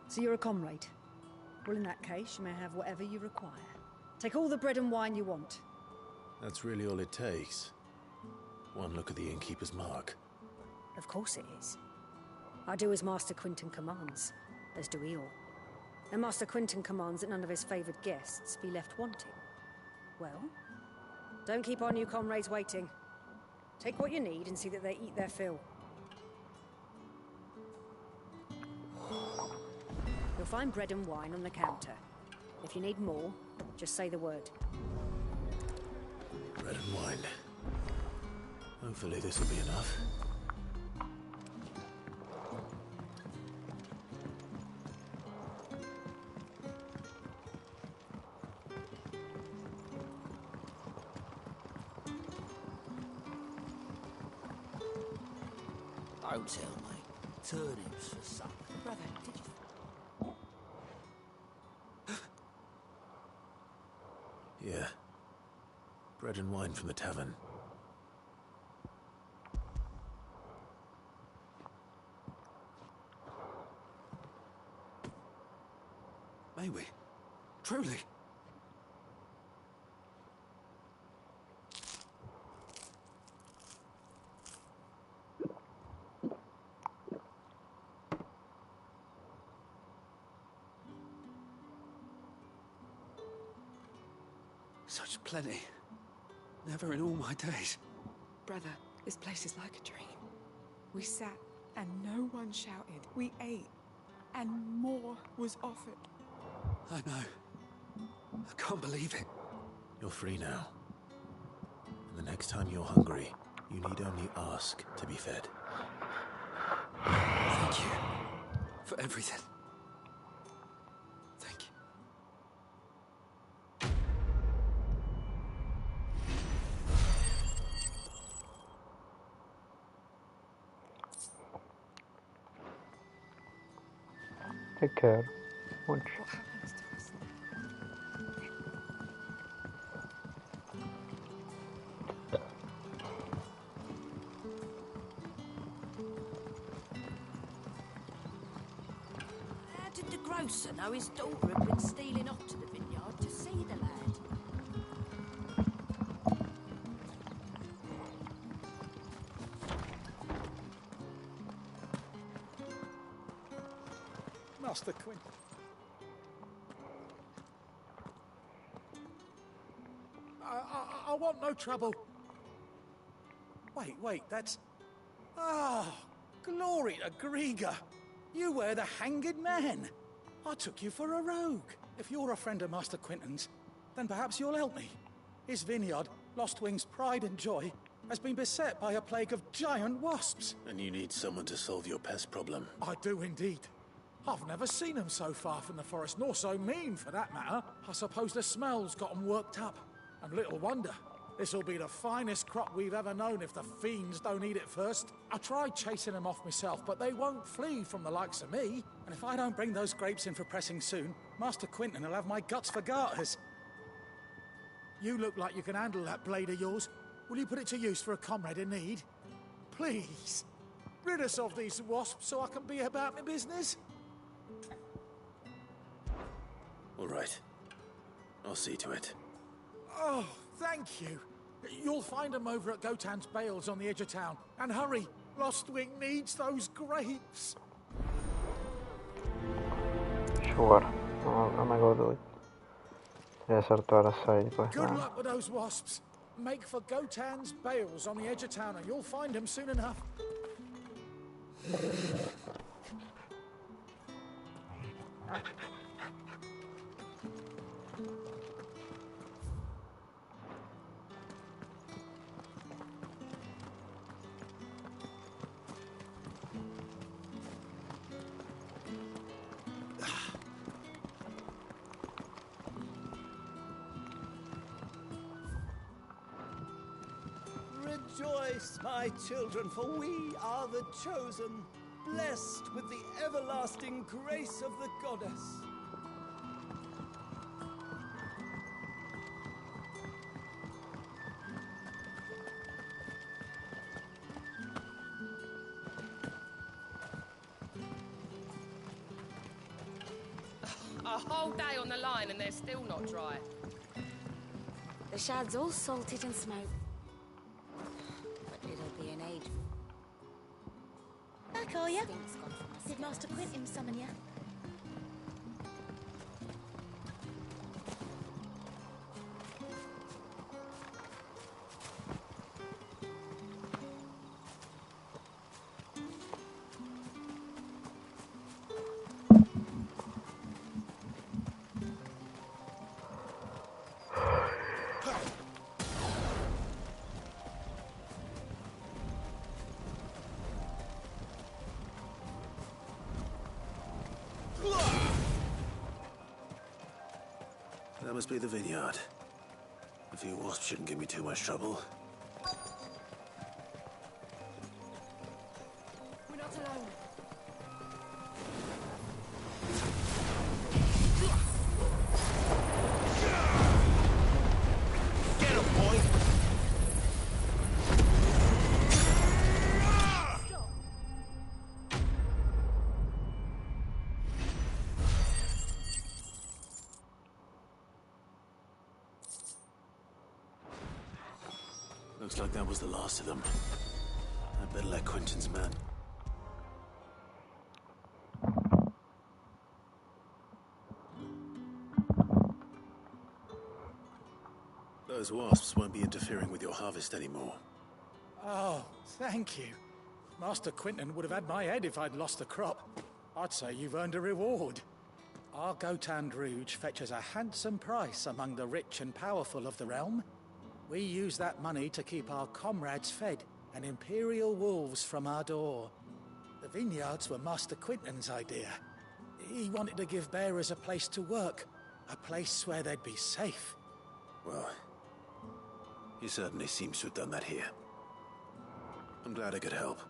So you're a comrade? Well, in that case, you may have whatever you require. Take all the bread and wine you want. That's really all it takes. One look at the innkeeper's mark. Of course it is. I do as Master Quinton commands, as do we all. And Master Quinton commands that none of his favoured guests be left wanting. Well, don't keep our new comrades waiting. Take what you need and see that they eat their fill. You'll find bread and wine on the counter. If you need more, just say the word. Bread and wine. Hopefully this will be enough. Don't tell me. Turnips for supper. Brother, did you... Yeah. Bread and wine from the tavern. May we? Truly? Such plenty. Never in all my days. Brother, this place is like a dream. We sat and no one shouted. We ate and more was offered. I know. I can't believe it. You're free now. And the next time you're hungry, you need only ask to be fed. Thank you for everything. Thank you. Take care. Much. What happens to us How did the grocer know his daughter had been stealing off to the vineyard to see the lad? Master Quint. I want no trouble. Wait, that's... Ah, glory to Grieger. You were the hanged man. I took you for a rogue. If you're a friend of Master Quinton's, then perhaps you'll help me. His vineyard, Lostwing's pride and joy, has been beset by a plague of giant wasps. And you need someone to solve your pest problem. I do indeed. I've never seen them so far from the forest, nor so mean for that matter. I suppose the smell's got them worked up. And little wonder. This'll be the finest crop we've ever known if the fiends don't eat it first. I tried chasing them off myself, but they won't flee from the likes of me. And if I don't bring those grapes in for pressing soon, Master Quinton will have my guts for garters. You look like you can handle that blade of yours. Will you put it to use for a comrade in need? Please, rid us of these wasps so I can be about my business. All right. I'll see to it. Oh, thank you. You'll find them over at Gotan's Bales on the edge of town. And hurry, Lostwing needs those grapes. Sure. I'm gonna go do it. Desert to our side, pues Good nada. luck with those wasps. Make for Gotan's Bales on the edge of town and you'll find them soon enough. Rejoice, my children, for we are the chosen, blessed with the everlasting grace of the goddess. A whole day on the line and they're still not dry. The shad's all salted and smoked. But it'll be an age. Back, are you? Stink's gone from my Did skin. Master Quinton summon you? That must be the vineyard. A few wasps shouldn't give me too much trouble. We're not alone. Get him, boy! Looks like that was the last of them. I'd better let Quentin's man. Those wasps won't be interfering with your harvest anymore. Oh, thank you. Master Quinton would have had my head if I'd lost the crop. I'd say you've earned a reward. Our Gotan Rouge fetches a handsome price among the rich and powerful of the realm. We use that money to keep our comrades fed and imperial wolves from our door. The vineyards were Master Quinton's idea. He wanted to give bearers a place to work, a place where they'd be safe. Well, he certainly seems to have done that here. I'm glad I could help.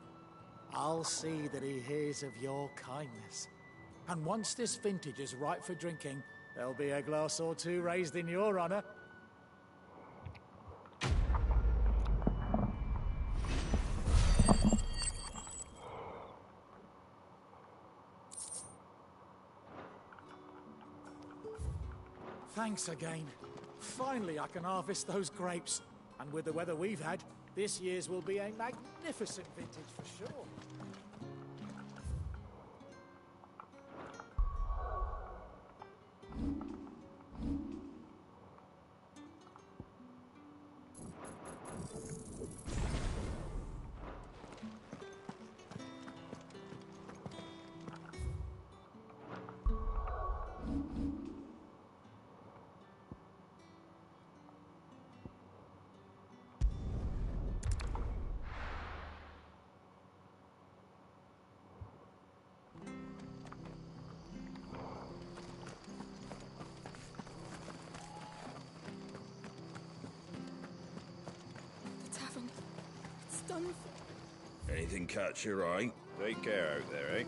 I'll see that he hears of your kindness. And once this vintage is ripe for drinking, there'll be a glass or two raised in your honor. Thanks again. Finally, I can harvest those grapes. And with the weather we've had, this year's will be a magnificent vintage for sure. The tavern. It's done for. Anything catch your eye? Take care out there, eh?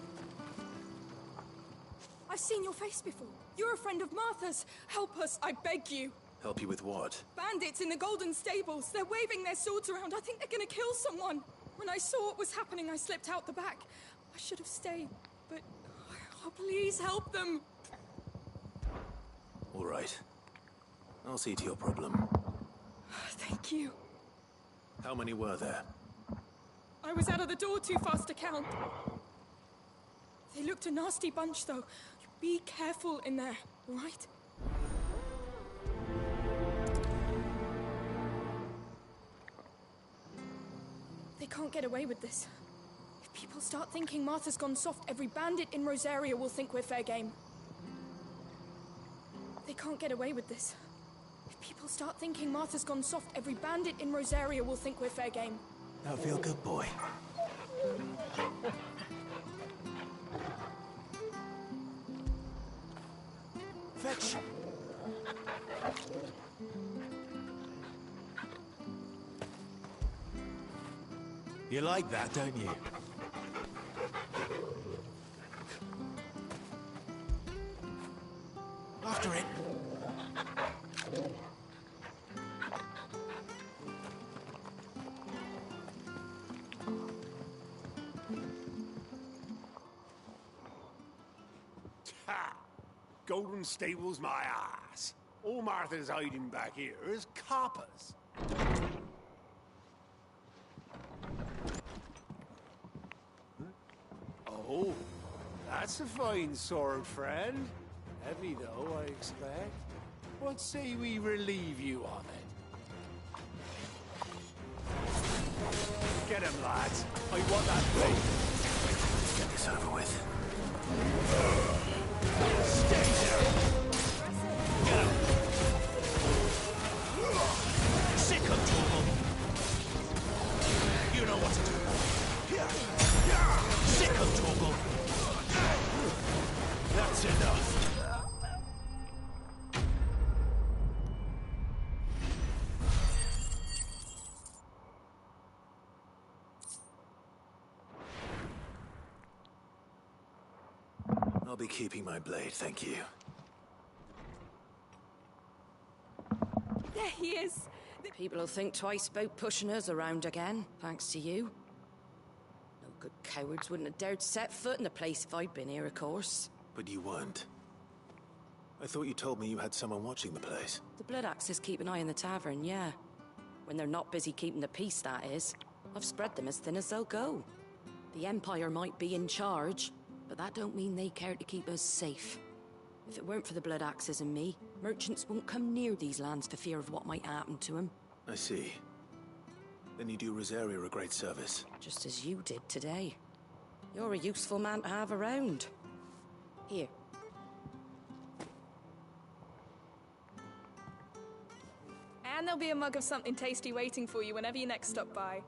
I've seen your face before. You're a friend of Martha's. Help us, I beg you. Help you with what? Bandits in the Golden Stables. They're waving their swords around. I think they're gonna kill someone. When I saw what was happening, I slipped out the back. I should have stayed, but... Oh, please help them. All right. I'll see to your problem. Thank you. How many were there? I was out of the door too fast to count. They looked a nasty bunch, though. Be careful in there, all right? They can't get away with this. If people start thinking Martha's gone soft, every bandit in Rosaria will think we're fair game. They can't get away with this. If people start thinking Martha's gone soft, every bandit in Rosaria will think we're fair game. That'll feel good, boy. Fetch! You like that, don't you? After it. Ha! Golden Stables, my ass. All Martha's hiding back here is coppers. Oh, that's a fine sword, friend. Heavy, though, I expect. What say we relieve you on it? Get him, lads. I want that blade. Let's get this over with. Stay there! Get him! Sick of trouble! You know what to do. Sick of trouble! That's enough. I'll be keeping my blade, thank you. There he is. People will think twice about pushing us around again, thanks to you. No good cowards wouldn't have dared set foot in the place if I'd been here, of course. But you weren't. I thought you told me you had someone watching the place. The Blood Axes keep an eye on the tavern, yeah. When they're not busy keeping the peace, that is. I've spread them as thin as they'll go. The Empire might be in charge, but that don't mean they care to keep us safe. If it weren't for the Blood Axes and me, merchants won't come near these lands for fear of what might happen to them. I see. Then you do Rosaria a great service. Just as you did today. You're a useful man to have around. Here. And there'll be a mug of something tasty waiting for you whenever you next stop by.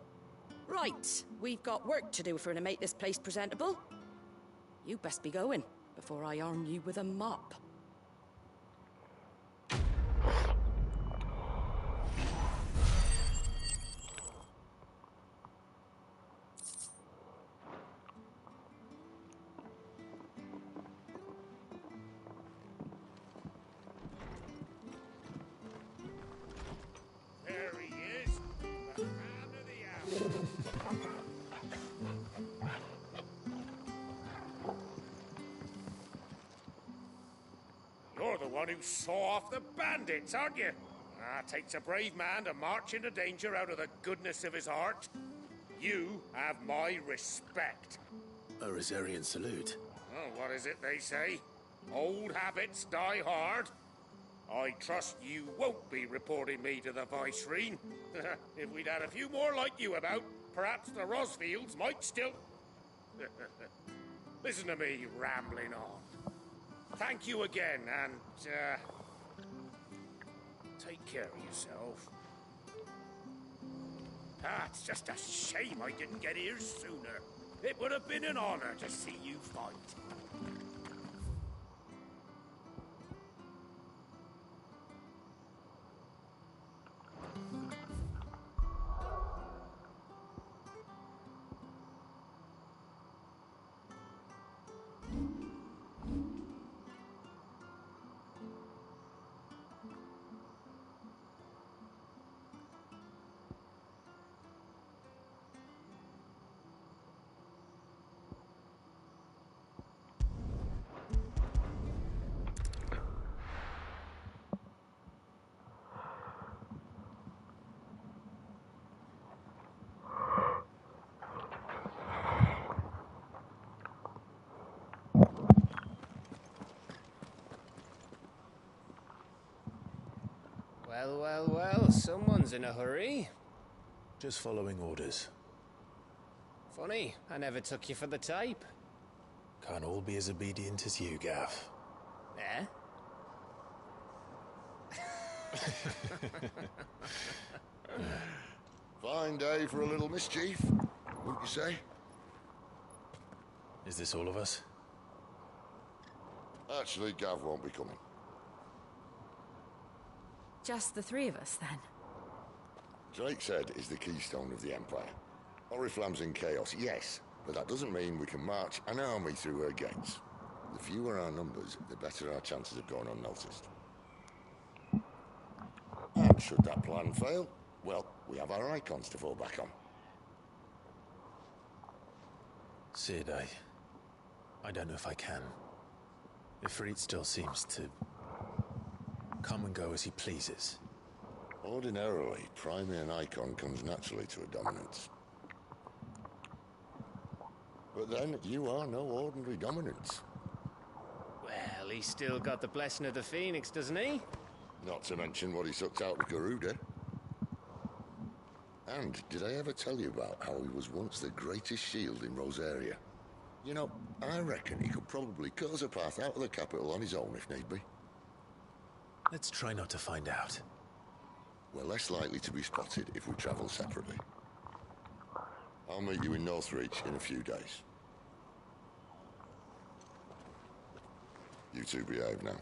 Right, we've got work to do for to make this place presentable. You best be going, before I arm you with a mop. one who saw off the bandits, aren't you? Takes a brave man to march into danger out of the goodness of his heart. You have my respect. A Rosarian salute. Oh, what is it they say? Old habits die hard. I trust you won't be reporting me to the Viceroy. If we'd had a few more like you about, perhaps the Rosfields might still... Listen to me rambling on. Thank you again, and, take care of yourself. It's just a shame I didn't get here sooner. It would have been an honor to see you fight. Well, well, well, someone's in a hurry. Just following orders. Funny, I never took you for the type. Can't all be as obedient as you, Gav. Eh? Fine day for a little mischief, wouldn't you say? Is this all of us? Actually, Gav won't be coming. Just the three of us, then? Drake's Head is the keystone of the Empire. Oriflamme's in chaos, yes, but that doesn't mean we can march an army through her gates. The fewer our numbers, the better our chances of going unnoticed. And should that plan fail, well, we have our icons to fall back on. Sid, I don't know if I can. Ifrit still seems to come and go as he pleases. Ordinarily, priming an icon comes naturally to a dominance. But then, you are no ordinary dominance. Well, he's still got the blessing of the Phoenix, doesn't he? Not to mention what he sucked out of Garuda. And did I ever tell you about how he was once the greatest shield in Rosaria? You know, I reckon he could probably cut us a path out of the capital on his own if need be. Let's try not to find out. We're less likely to be spotted if we travel separately. I'll meet you in Northreach in a few days. You two behave now.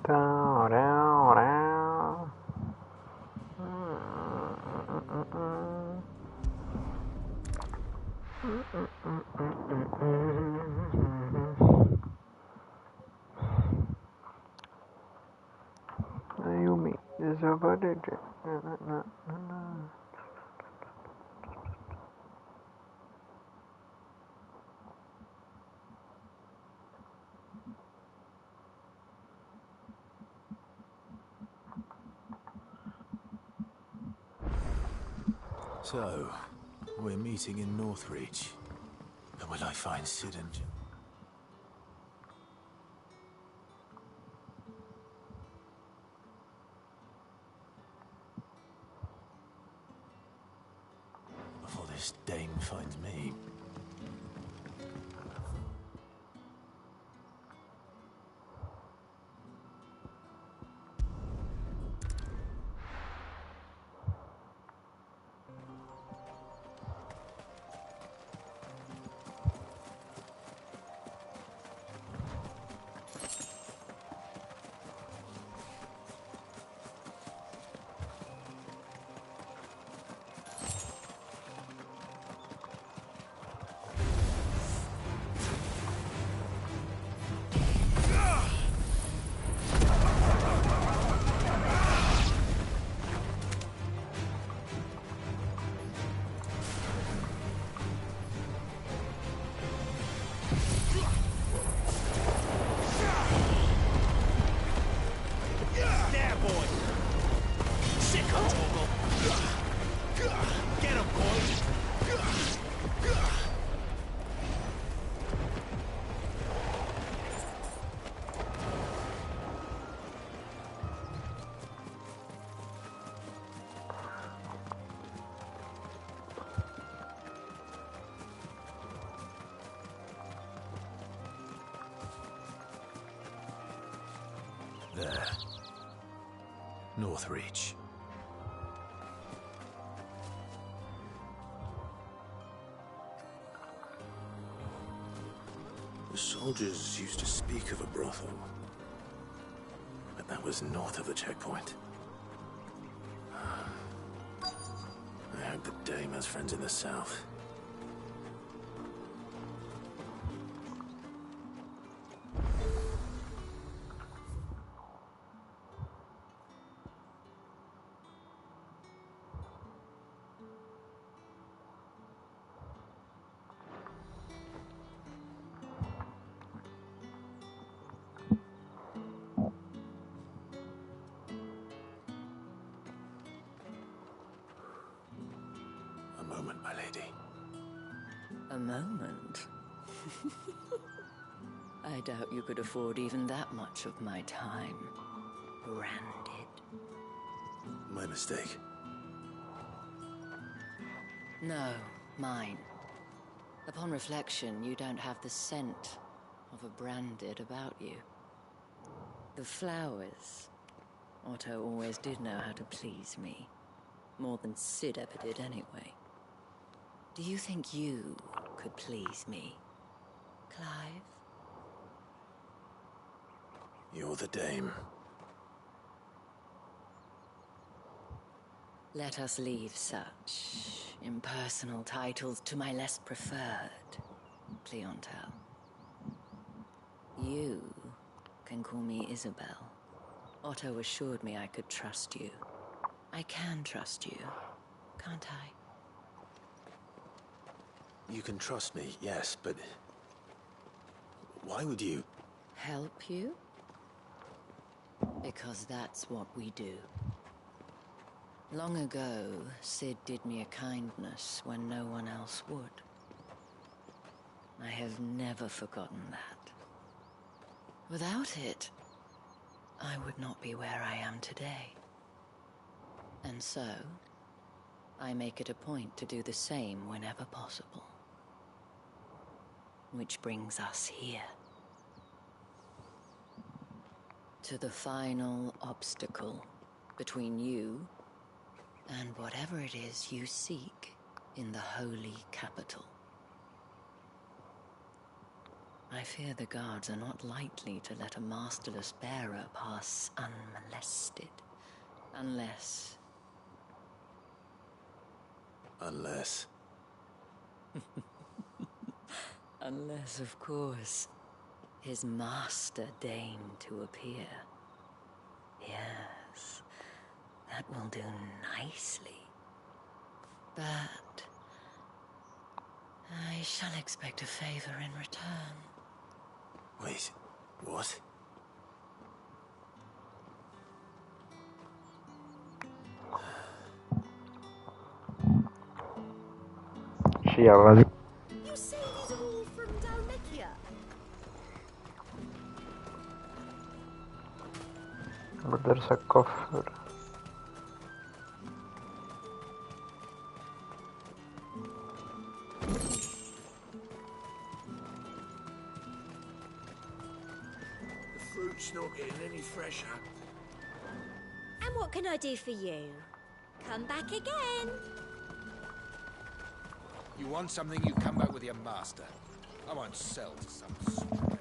Down, down, down. Ayumi is a budget. So, we're meeting in Northreach. And will I find Sid and... before this dame finds me. There. Northreach. The soldiers used to speak of a brothel, but that was north of the checkpoint. I hope the dame has friends in the south. A moment, my lady. A moment? I doubt you could afford even that much of my time. Branded. My mistake. No, mine. Upon reflection, you don't have the scent of a branded about you. The flowers. Otto always did know how to please me. More than Sid ever did anyway. Do you think you could please me, Clive? You're the dame. Let us leave such impersonal titles to my less preferred clientele. You can call me Isabel. Otto assured me I could trust you. I can trust you, can't I? You can trust me, yes, but why would you? Help you? Because that's what we do. Long ago, Sid did me a kindness when no one else would. I have never forgotten that. Without it, I would not be where I am today. And so, I make it a point to do the same whenever possible. Which brings us here. To the final obstacle between you and whatever it is you seek in the holy capital. I fear the guards are not likely to let a masterless bearer pass unmolested. Unless... Unless... Unless, of course, his master deigned to appear. Yes, that will do nicely. But I shall expect a favor in return. Wait, what? Sì, avrà di... You say these are all from Dalmekia? Vedere se coffer. The fruit's not getting any fresher. And what can I do for you? Come back again. You want something, you come back with your master. I won't sell to some stray.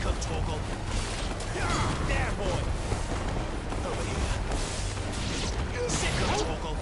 Sick 'em, Torgal. There, boy. Over here. Sick 'em, Torgal.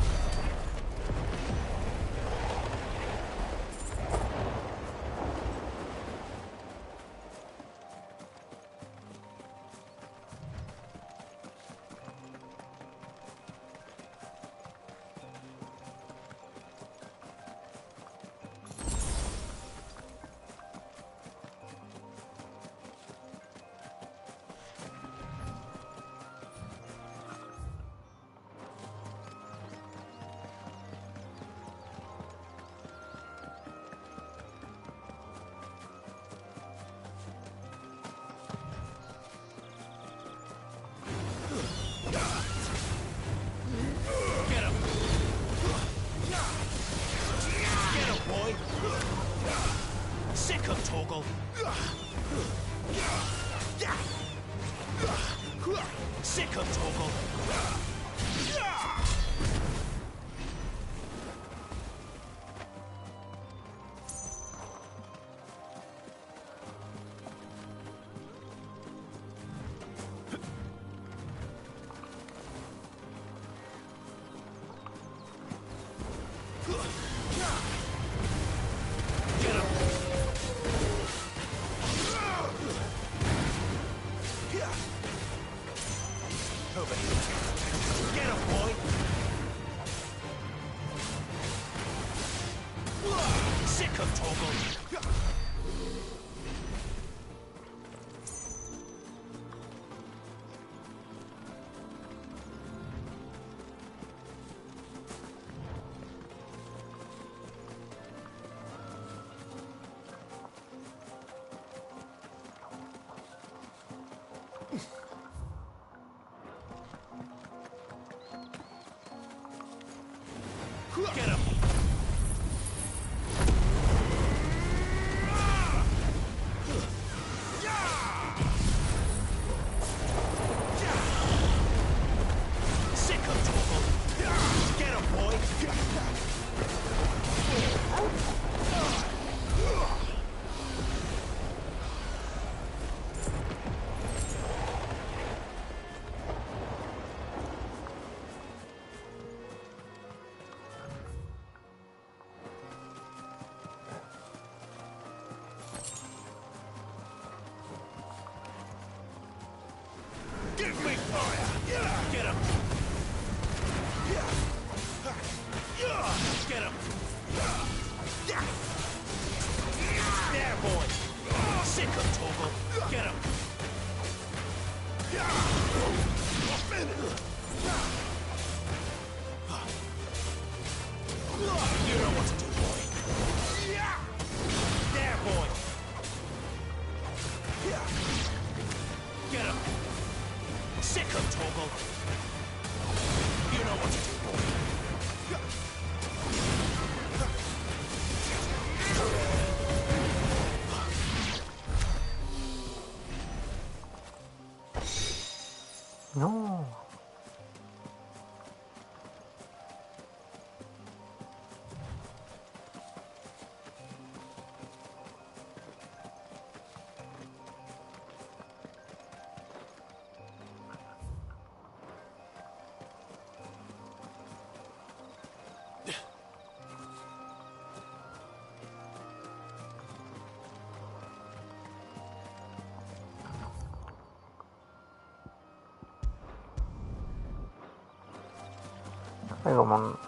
Sick 'em, Torgal. Sick 'em, Torgal. Over here. Get him, boy! Sick of Torgal! Get him! Sick of Torgal! Get him, boy! Give me fire! Get him! Get him! There, boy! Sick of Torgal! Get him! You know what to do, boy! There, boy! Get him! Sick of Torgal! You know what to do, boy! No. Hay como un...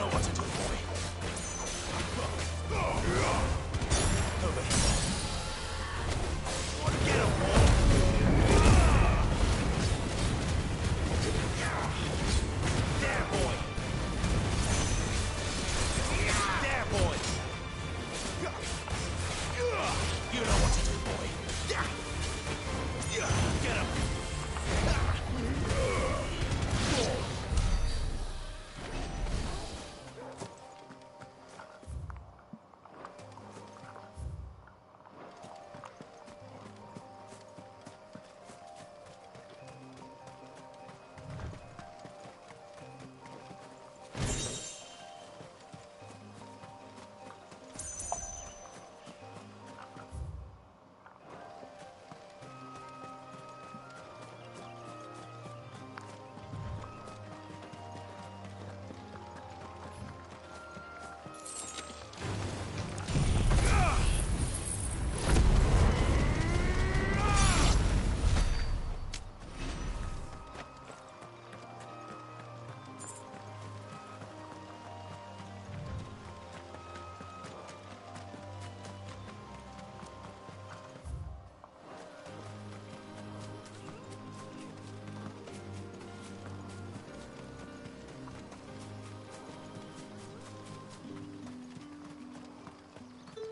know what to do, boy. Over here. Get him, boy. There, boy. There, boy. You know what to do, boy. Get him.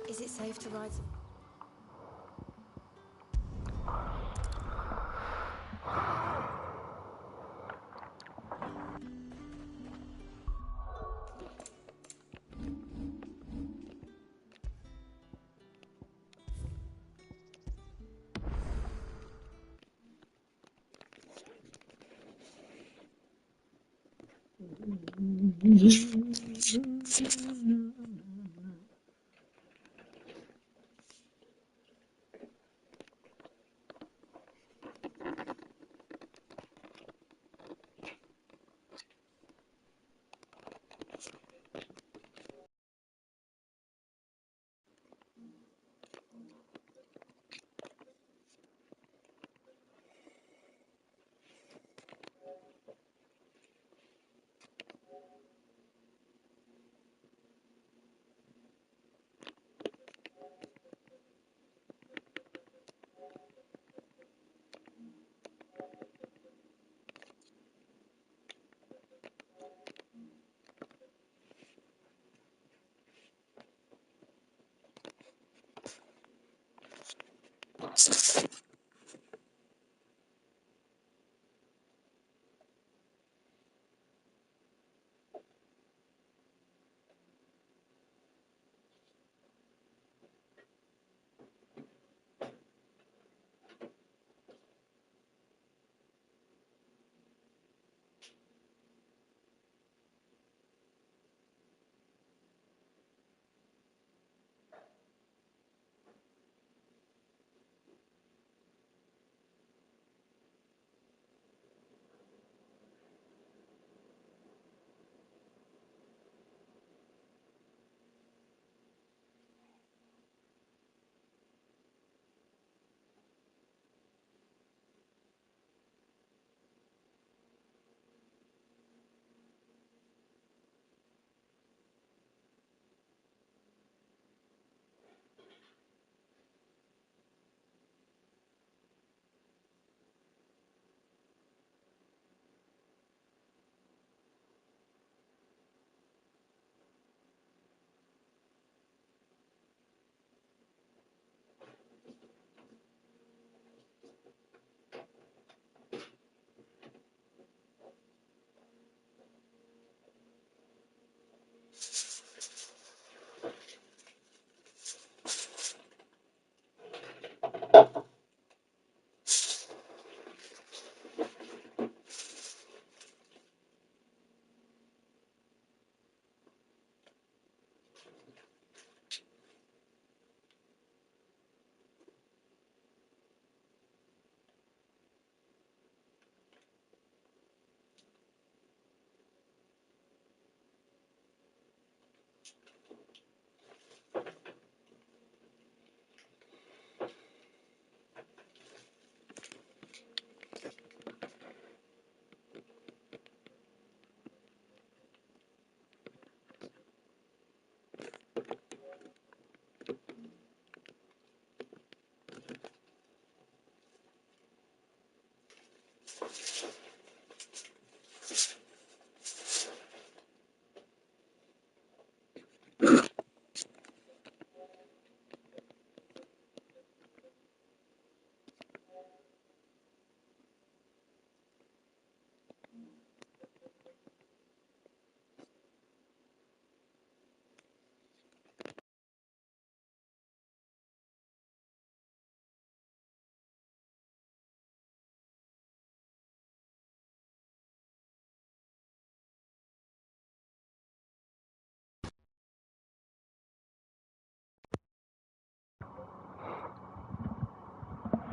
Is it safe to ride some...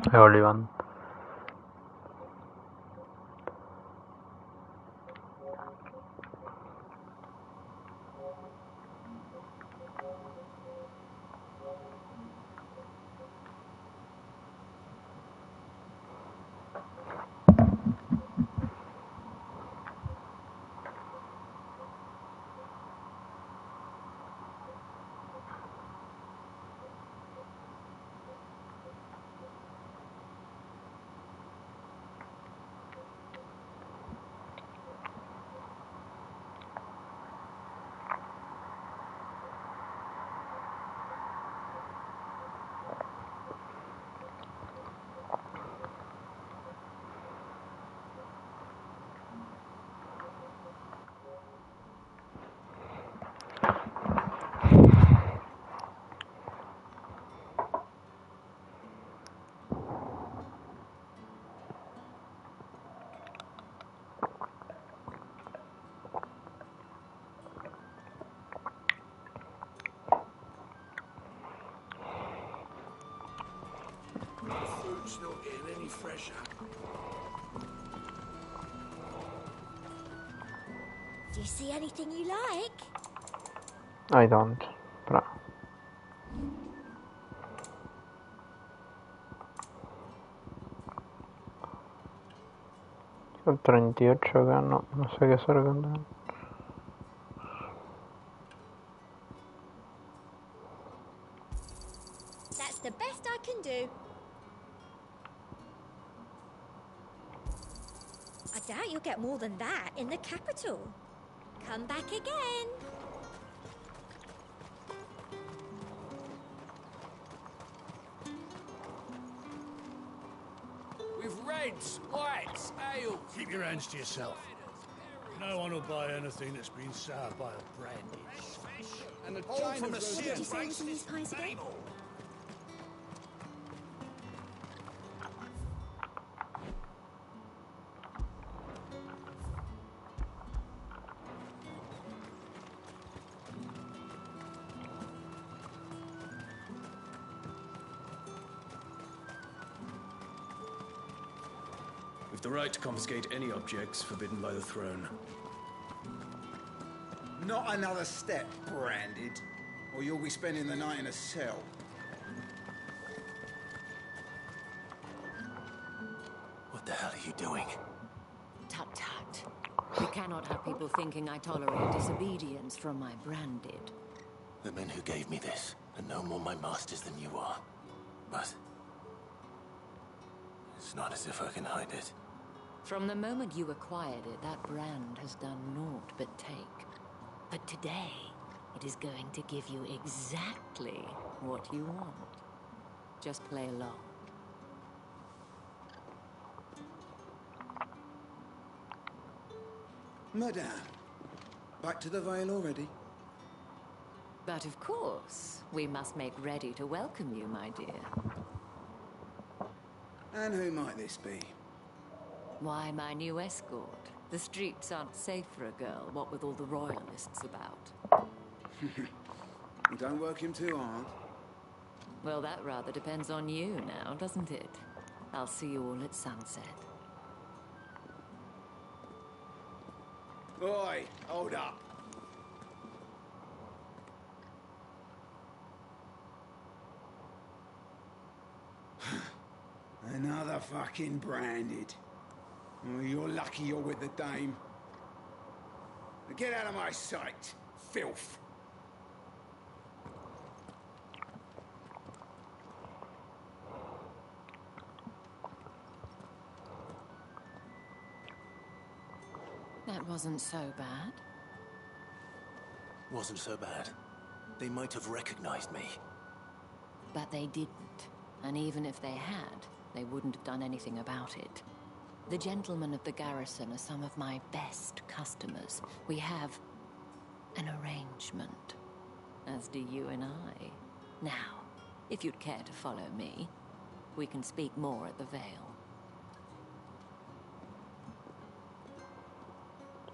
Olivan. Fruit's not getting any fresher. Do you see anything you like? I don't. Però. Con 38 que no sé qué hacer con él. That's the best I can do. I doubt you'll get more than that in the capital. Come back again. With reds, whites, ale. Keep your hands to yourself. No one will buy anything that's been soured by a brandy. And a All from the What did you say was in these pies again? With the right to confiscate any objects forbidden by the throne. Not another step, branded, or you'll be spending the night in a cell. What the hell are you doing? Tut tut. We cannot have people thinking I tolerate disobedience from my branded. The men who gave me this are no more my masters than you are. But it's not as if I can hide it. From the moment you acquired it, that brand has done naught but take. But today, it is going to give you exactly what you want. Just play along. Madame, back to the Vale already? But of course, we must make ready to welcome you, my dear. And who might this be? Why, my new escort. The streets aren't safe for a girl, what with all the royalists about. Don't work him too hard. Well, that rather depends on you now, doesn't it? I'll see you all at sunset. Oi, hold up. Another fucking branded. Oh, you're lucky you're with the dame. Get out of my sight, filth. That wasn't so bad. Wasn't so bad. They might have recognized me. But they didn't. And even if they had, they wouldn't have done anything about it. The gentlemen of the garrison are some of my best customers. We have an arrangement, as do you and I. Now, if you'd care to follow me, we can speak more at the Vale.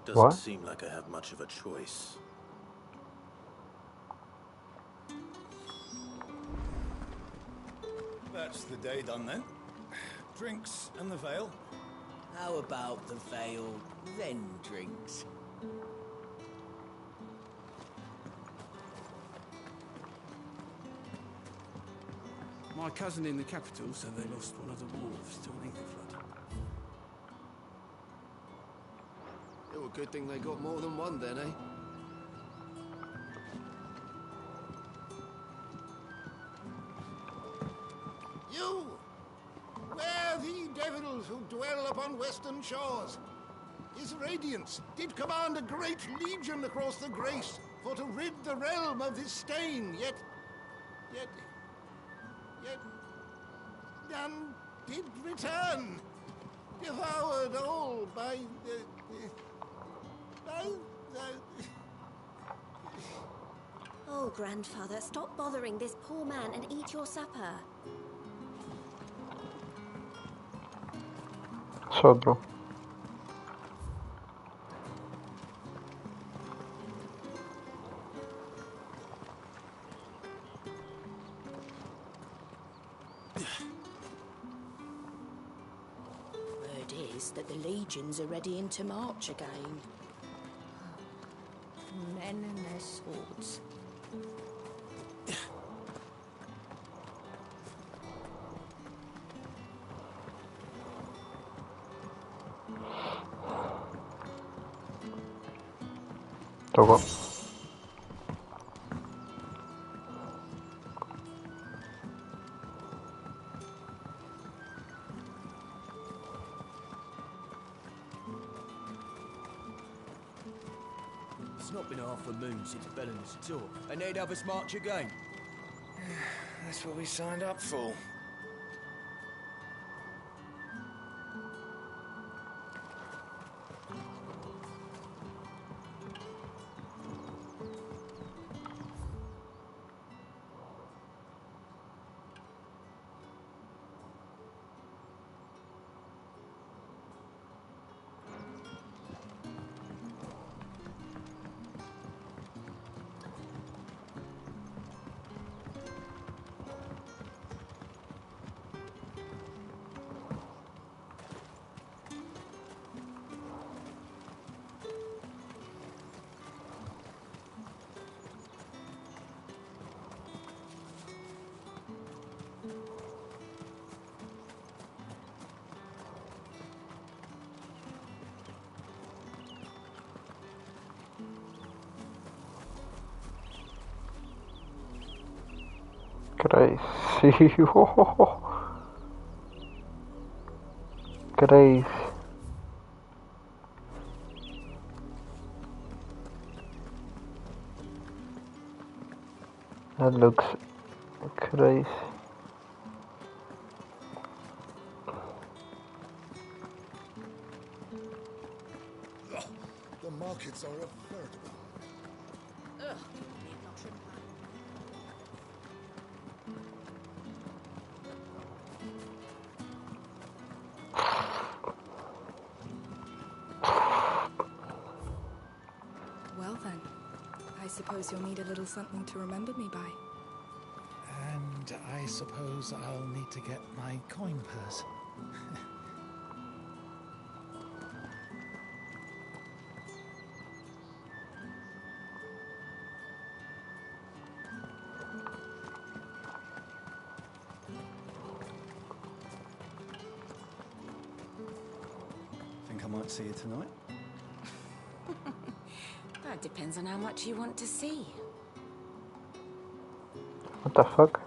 Doesn't seem like I have much of a choice. That's the day done then. Drinks and the veil. How about the veil, then drinks? My cousin in the capital said they lost one of the wolves to an ether flood. It was a good thing they got more than one then, eh? You! Where the devils who dwell upon western shores? His radiance did command a great legion across the grace for to rid the realm of this stain, yet none did return, devoured all by the... Oh, grandfather, stop bothering this poor man and eat your supper. Sodro. Word is that the legions are readying to march again. Men and their swords. Togo. It's not been half a moon since Belen's tour, and they'd have us march again. That's what we signed up for. Crazy. Crazy. That looks crazy. The markets are a veritable... Ugh. Well then, I suppose you'll need a little something to remember me by. And I suppose I'll need to get my coin purse. Think I might see you tonight? That depends on how much you want to see. What the fuck?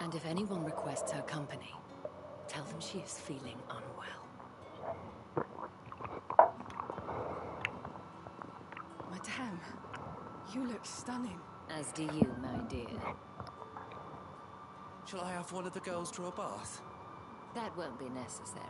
And if anyone requests her company, tell them she is feeling unwell. Madame, you look stunning. As do you, my dear. Shall I have one of the girls draw a bath? That won't be necessary.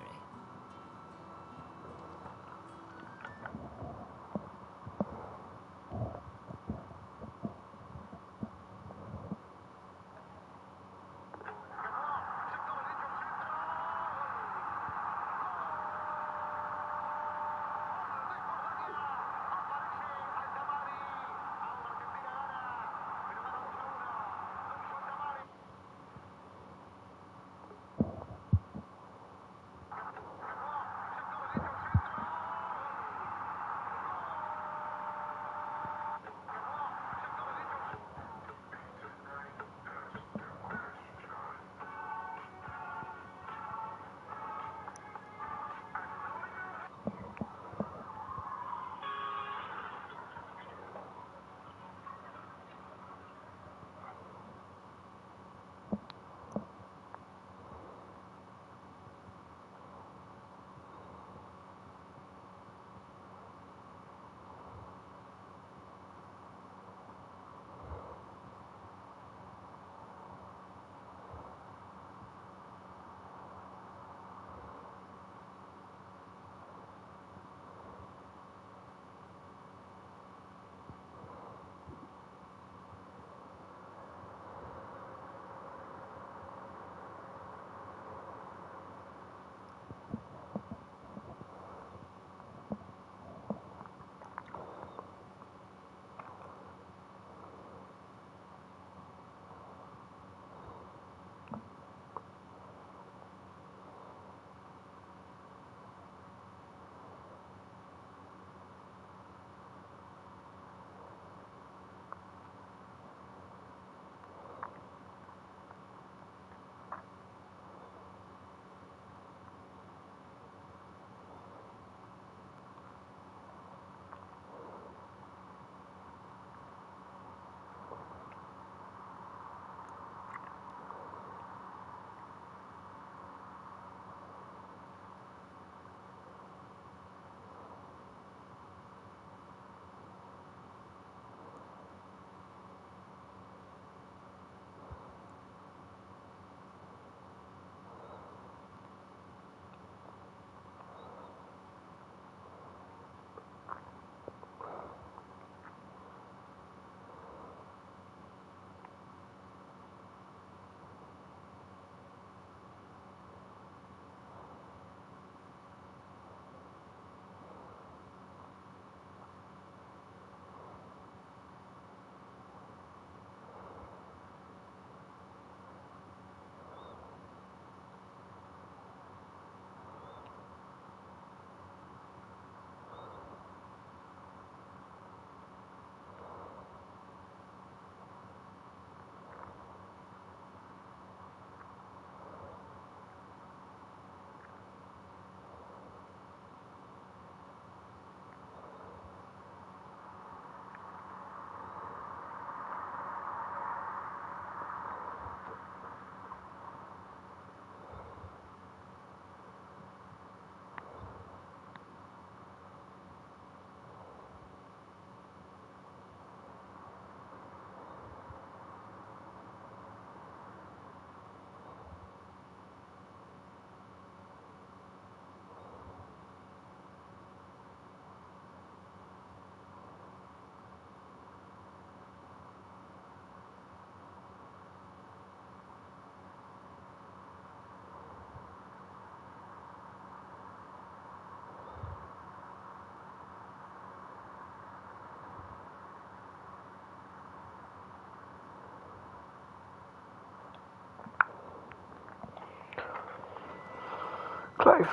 Clive.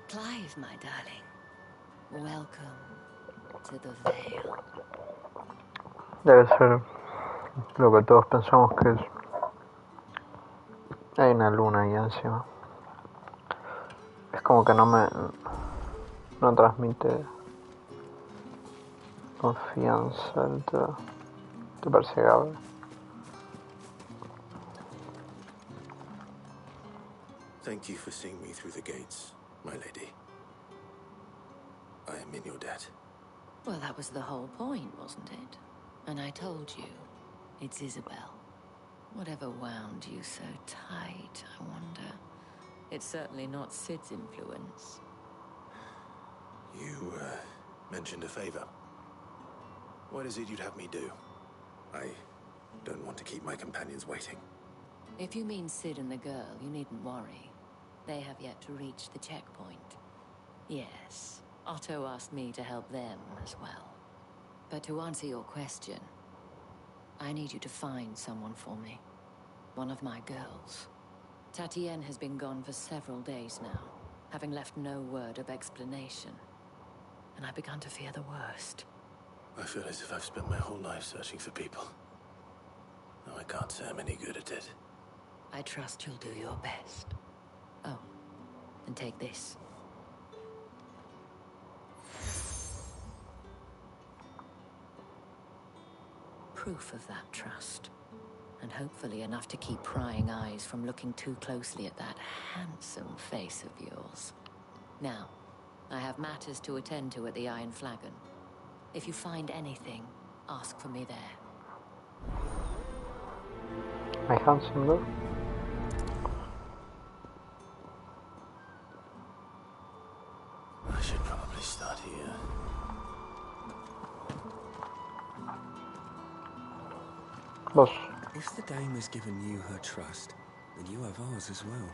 Clive, my darling. Welcome to the Vale. Debe ser lo que todos pensamos que es. Hay una luna ahí encima. Es como que no transmite confianza. Te parece, Gabe? Thank you for seeing me through the gates, my lady. I am in your debt. Well, that was the whole point, wasn't it? And I told you, it's Isabel. Whatever wound you so tight, I wonder. It's certainly not Sid's influence. You, mentioned a favor. What is it you'd have me do? I don't want to keep my companions waiting. If you mean Sid and the girl, you needn't worry. They have yet to reach the checkpoint. Yes, Otto asked me to help them as well. But to answer your question, I need you to find someone for me. One of my girls. Tatienne has been gone for several days now, having left no word of explanation. And I've begun to fear the worst. I feel as if I've spent my whole life searching for people. Though I can't say I'm any good at it. I trust you'll do your best. Oh, and take this. Proof of that trust. And hopefully enough to keep prying eyes from looking too closely at that handsome face of yours. Now, I have matters to attend to at the Iron Flagon. If you find anything, ask for me there. My handsome though. I should probably start here. Boss. If the dame has given you her trust, then you have ours as well.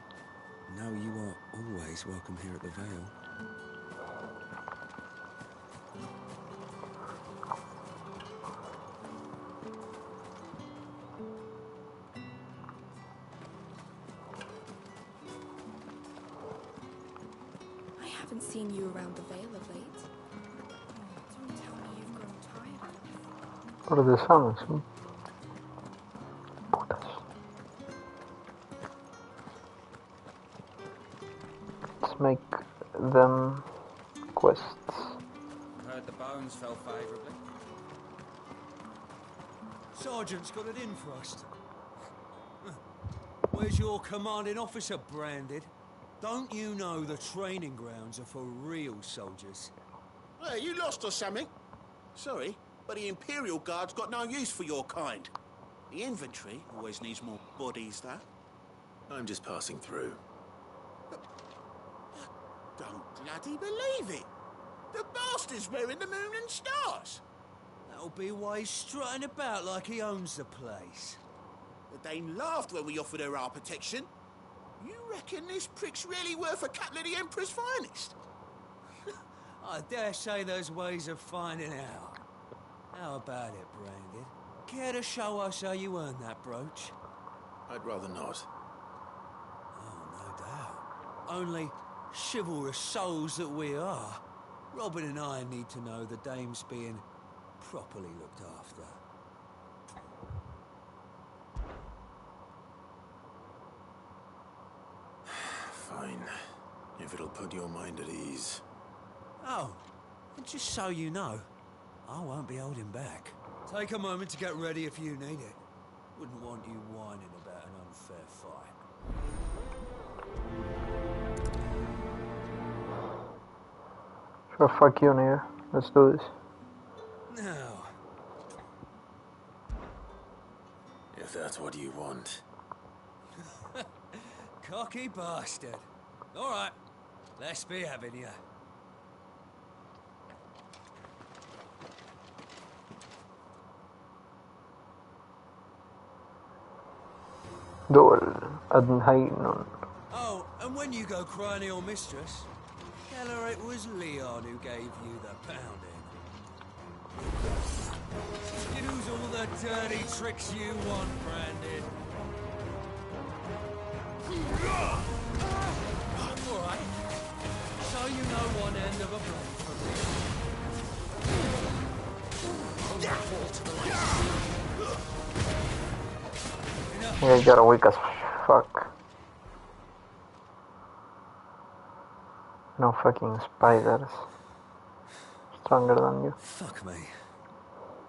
Know you are always welcome here at the Vale. I haven't seen you around the Vale of late. Don't tell me you've grown tired. Por the sun, sí. Let's make them quests. Heard the bones fell favourably. Sergeant's got it in for us. Where's your commanding officer branded? Don't you know the training grounds are for real soldiers? Hey, you lost or something? Sorry, but the Imperial Guard's got no use for your kind. The infantry always needs more bodies, though. I'm just passing through. Don't bloody believe it! The bastard's wearing the moon and stars! That'll be why he's strutting about like he owns the place. The Dane laughed when we offered her our protection. You reckon this prick's really worth a couple of the Emperor's finest? I dare say there's ways of finding out. How about it, Branded? Care to show us how you earned that brooch? I'd rather not. Oh, no doubt. Only chivalrous souls that we are, Robin and I need to know the dame's being properly looked after. Fine. If it'll put your mind at ease. Oh, and just so you know, I won't be holding back. Take a moment to get ready if you need it. Wouldn't want you whining about an unfair fight. Sure, fuck you, nigga. Let's do this. Now, If that's what you want. cocky bastard. All right, let's be having you. دول أدنهين. Oh, and when you go crying to your mistress, tell her it was Leon who gave you the pounding. Use all the dirty tricks you want, Brandon. All right. So you know one end of a blade from the Yeah, you got a weak as fuck. No fucking spiders. Stronger than you. Fuck me.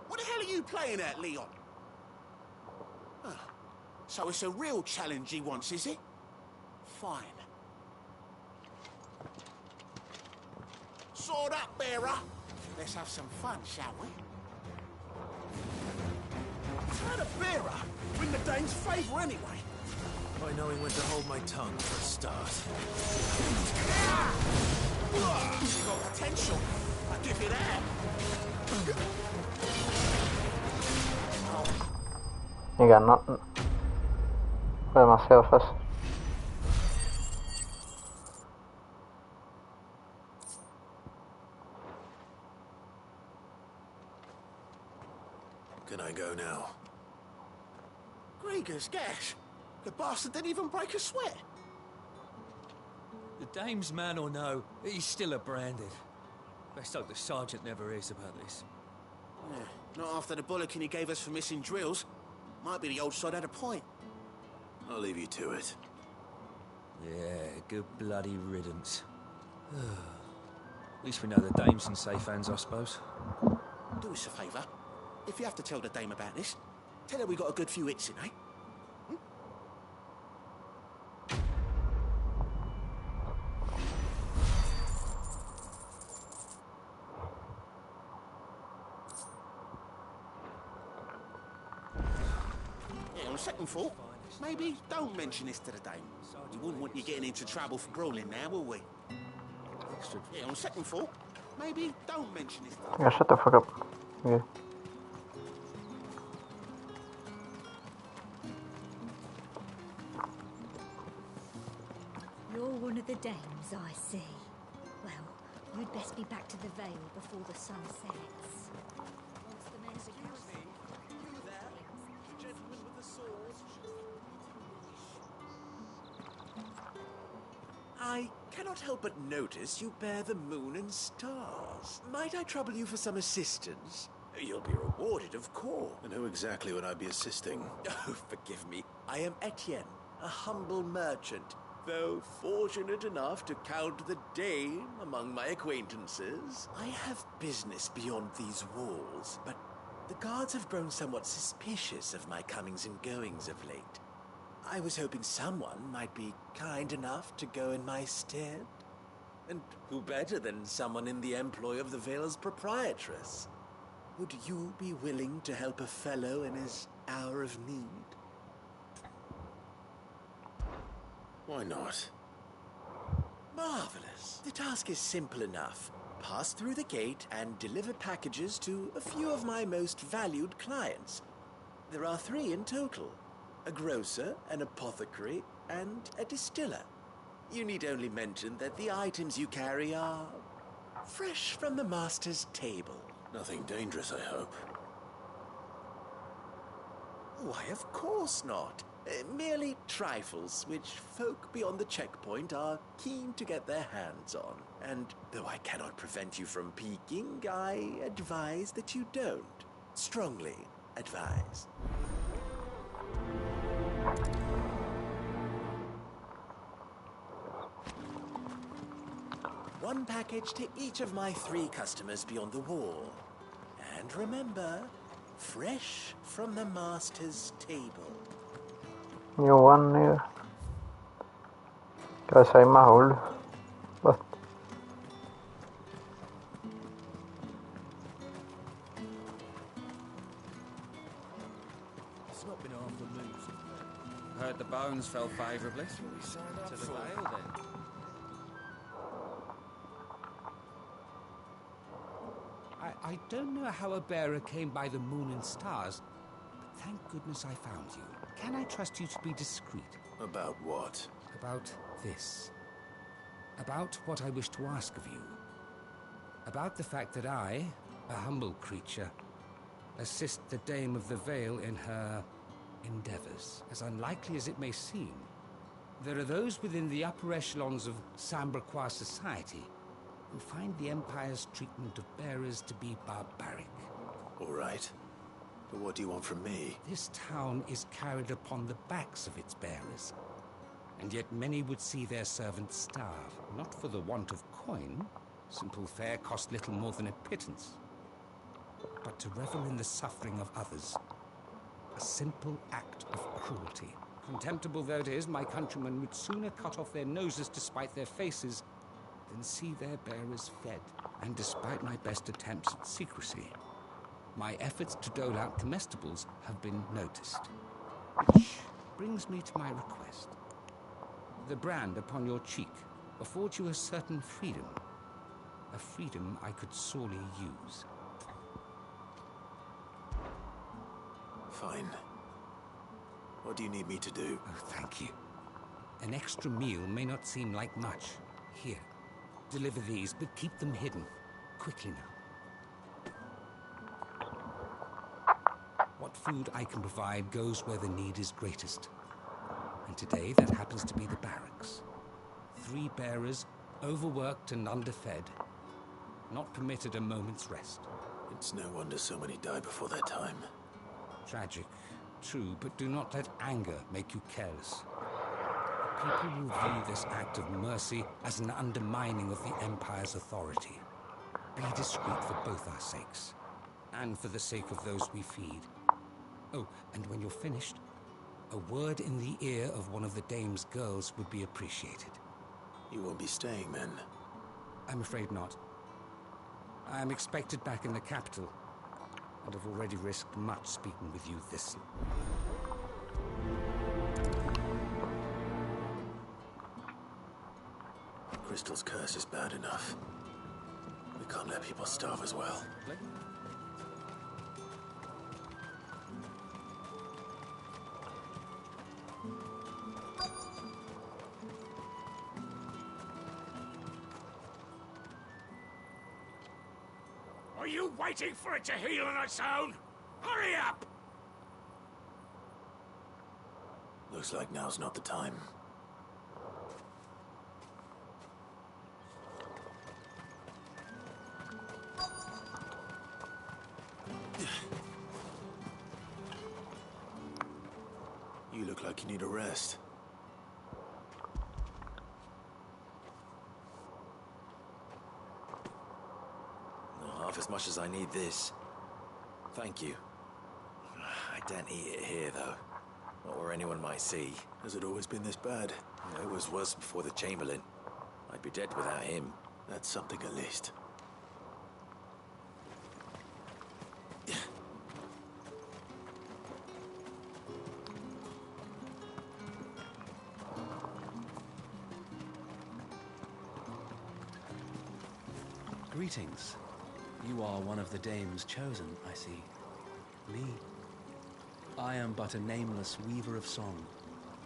What the hell are you playing at, Leon? Ah, so it's a real challenge he wants, is it? Fine. Sword up, bearer. Let's have some fun, shall we? How'd a bearer win the dame's favour anyway? By knowing when to hold my tongue for a start. You've got potential. I give you that. Mikä no... Demasiado fácil. Can I go now? Gregor's gash. The bastard didn't even break a sweat. The dame's man or no, he's still a branded. Best hope the sergeant never hears about this. Yeah, not after the bollocking he gave us for missing drills. Might be the old sod had a point. I'll leave you to it. Yeah, good bloody riddance. At least we know the dame's in safe hands, I suppose. Do us a favour. If you have to tell the dame about this, tell her we got a good few hits in, eh? Yeah, on second thought, maybe don't mention this to the dame. We wouldn't want you getting into trouble for brawling now, will we? Yeah, on second thought, maybe don't mention this to the Yeah, shut the fuck up. Okay. You're one of the dames, I see. Well, you'd best be back to the Vale before the sun sets. Once the men Excuse me, you there? The gentleman with the sword? I cannot help but notice you bear the moon and stars. Might I trouble you for some assistance? You'll be rewarded, of course. And who exactly would I be assisting? Oh, forgive me. I am Etienne, a humble merchant. Though fortunate enough to count the dame among my acquaintances, I have business beyond these walls, but the guards have grown somewhat suspicious of my comings and goings of late. I was hoping someone might be kind enough to go in my stead. And who better than someone in the employ of the Vale's proprietress? Would you be willing to help a fellow in his hour of need? Why not? Marvelous. The task is simple enough. Pass through the gate and deliver packages to a few of my most valued clients. There are 3 in total. A grocer, an apothecary, and a distiller. You need only mention that the items you carry are fresh from the master's table. Nothing dangerous, I hope. Why, of course not. Merely trifles, which folk beyond the checkpoint are keen to get their hands on. And though I cannot prevent you from peeking, I advise that you don't. Strongly advise. One package to each of my 3 customers beyond the wall. And remember, fresh from the master's table. Johan ner. Ska jag säga Mahul? Vad? It's not been half the moves. Heard the bones fell favourably. That's what we signed up to the Vale then. I don't know how a bearer came by the moon and stars, but thank goodness I found you. Can I trust you to be discreet? About what? About this. About what I wish to ask of you. About the fact that I, a humble creature, assist the Dame of the Vale in her endeavors. As unlikely as it may seem, there are those within the upper echelons of Sambraquois society who find the Empire's treatment of bearers to be barbaric. All right. But what do you want from me? This town is carried upon the backs of its bearers, and yet many would see their servants starve, not for the want of coin. Simple fare cost little more than a pittance, but to revel in the suffering of others. A simple act of cruelty. Contemptible though it is, my countrymen would sooner cut off their noses to spite their faces than see their bearers fed. And despite my best attempts at secrecy, my efforts to dole out comestibles have been noticed. Which brings me to my request. The brand upon your cheek affords you a certain freedom. A freedom I could sorely use. Fine. What do you need me to do? Oh, thank you. An extra meal may not seem like much. Here, deliver these, but keep them hidden. Quickly now. What food I can provide goes where the need is greatest. And today, that happens to be the barracks. 3 bearers, overworked and underfed, not permitted a moment's rest. It's no wonder so many die before their time. Tragic, true, but do not let anger make you careless. People will view this act of mercy as an undermining of the Empire's authority. Be discreet for both our sakes, and for the sake of those we feed. Oh, and when you're finished, a word in the ear of one of the dame's girls would be appreciated. You won't be staying, then? I'm afraid not. I am expected back in the capital, and have already risked much speaking with you this... Crystal's curse is bad enough. We can't let people starve as well. Are you waiting for it to heal on its own? Hurry up! Looks like now's not the time. You look like you need a rest. Not half as much as I need this. Thank you. I don't eat it here, though. Not where anyone might see. Has it always been this bad? It was worse before the Chamberlain. I'd be dead without him. That's something at least. Greetings. You are one of the dame's chosen, I see. Me? I am but a nameless weaver of song,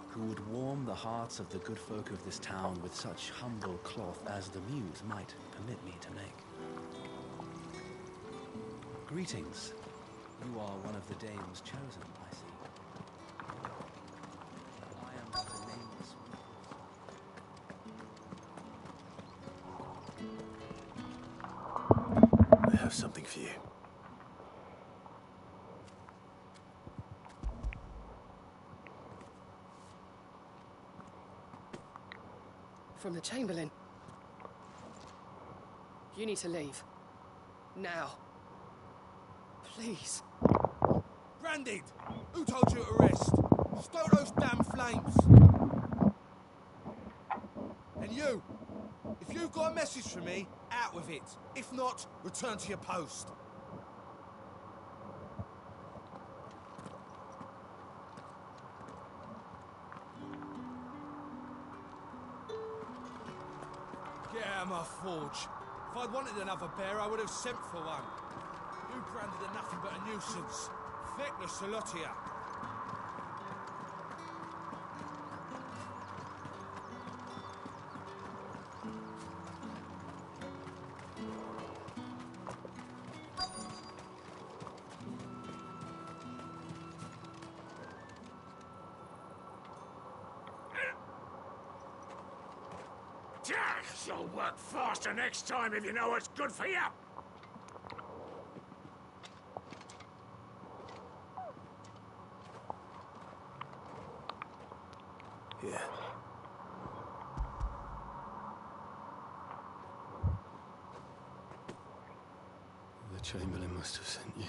who would warm the hearts of the good folk of this town with such humble cloth as the muse might permit me to make. Greetings. You are one of the dame's chosen, I see. I am but a nameless I have something for you. From the Chamberlain. You need to leave. Now. Please. Branded! Who told you to rest? Stoke those damn flames! And you! If you've got a message for me, out with it. If not, return to your post. Get out of my forge. If I'd wanted another bear, I would have sent for one. You branded are nothing but a nuisance. Feckless, a lot of you. You'll work faster next time if you know what's good for you. Yeah. The Chamberlain must have sent you,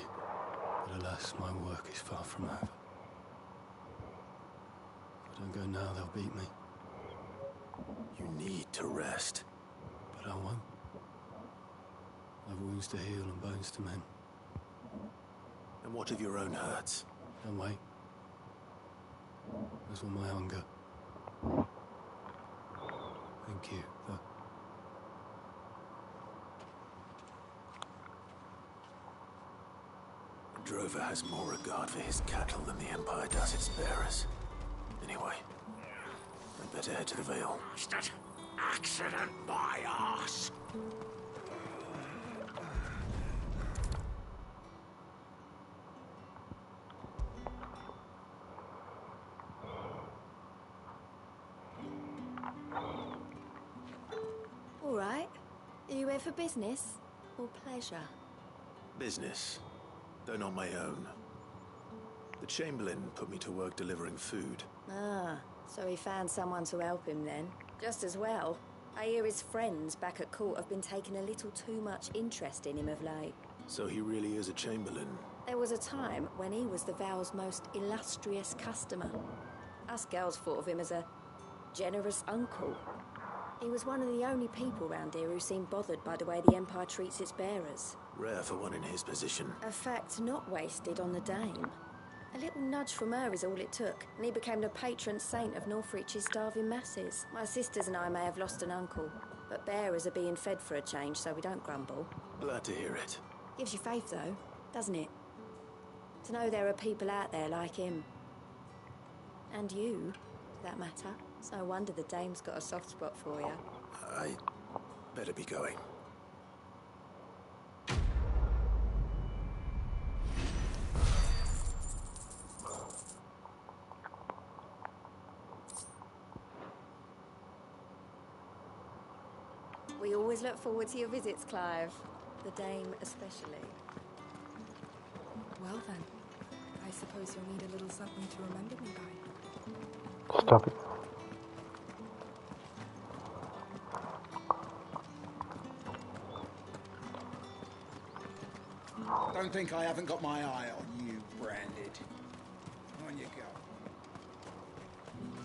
but alas, my work is far from over. If I don't go now, they'll beat me. You need to rest. But I won't. I've wounds to heal and bones to mend. And what of your own hurts? And wait. As will my hunger. Thank you for... A drover has more regard for his cattle than the Empire does its bearers. Anyway, I'd better head to the Vale. Accident, my ass! All right. Are you here for business or pleasure? Business, though not my own. The Chamberlain put me to work delivering food. Ah, so he found someone to help him then. Just as well. I hear his friends back at court have been taking a little too much interest in him of late. So he really is a Chamberlain. There was a time when he was the Vale's most illustrious customer. Us girls thought of him as a generous uncle. He was one of the only people round here who seemed bothered by the way the Empire treats its bearers. Rare for one in his position. A fact not wasted on the Dame. A little nudge from her is all it took, and he became the patron saint of Northreach's starving masses. My sisters and I may have lost an uncle, but bearers are being fed for a change, so we don't grumble. Glad to hear it. Gives you faith, though, doesn't it? To know there are people out there like him. And you, for that matter. It's no wonder the Dame's got a soft spot for you. I better be going. We always look forward to your visits, Clive. The Dame especially. Well then, I suppose you'll need a little something to remember me by. Stop it. Don't think I haven't got my eye on you, Branded. On you go.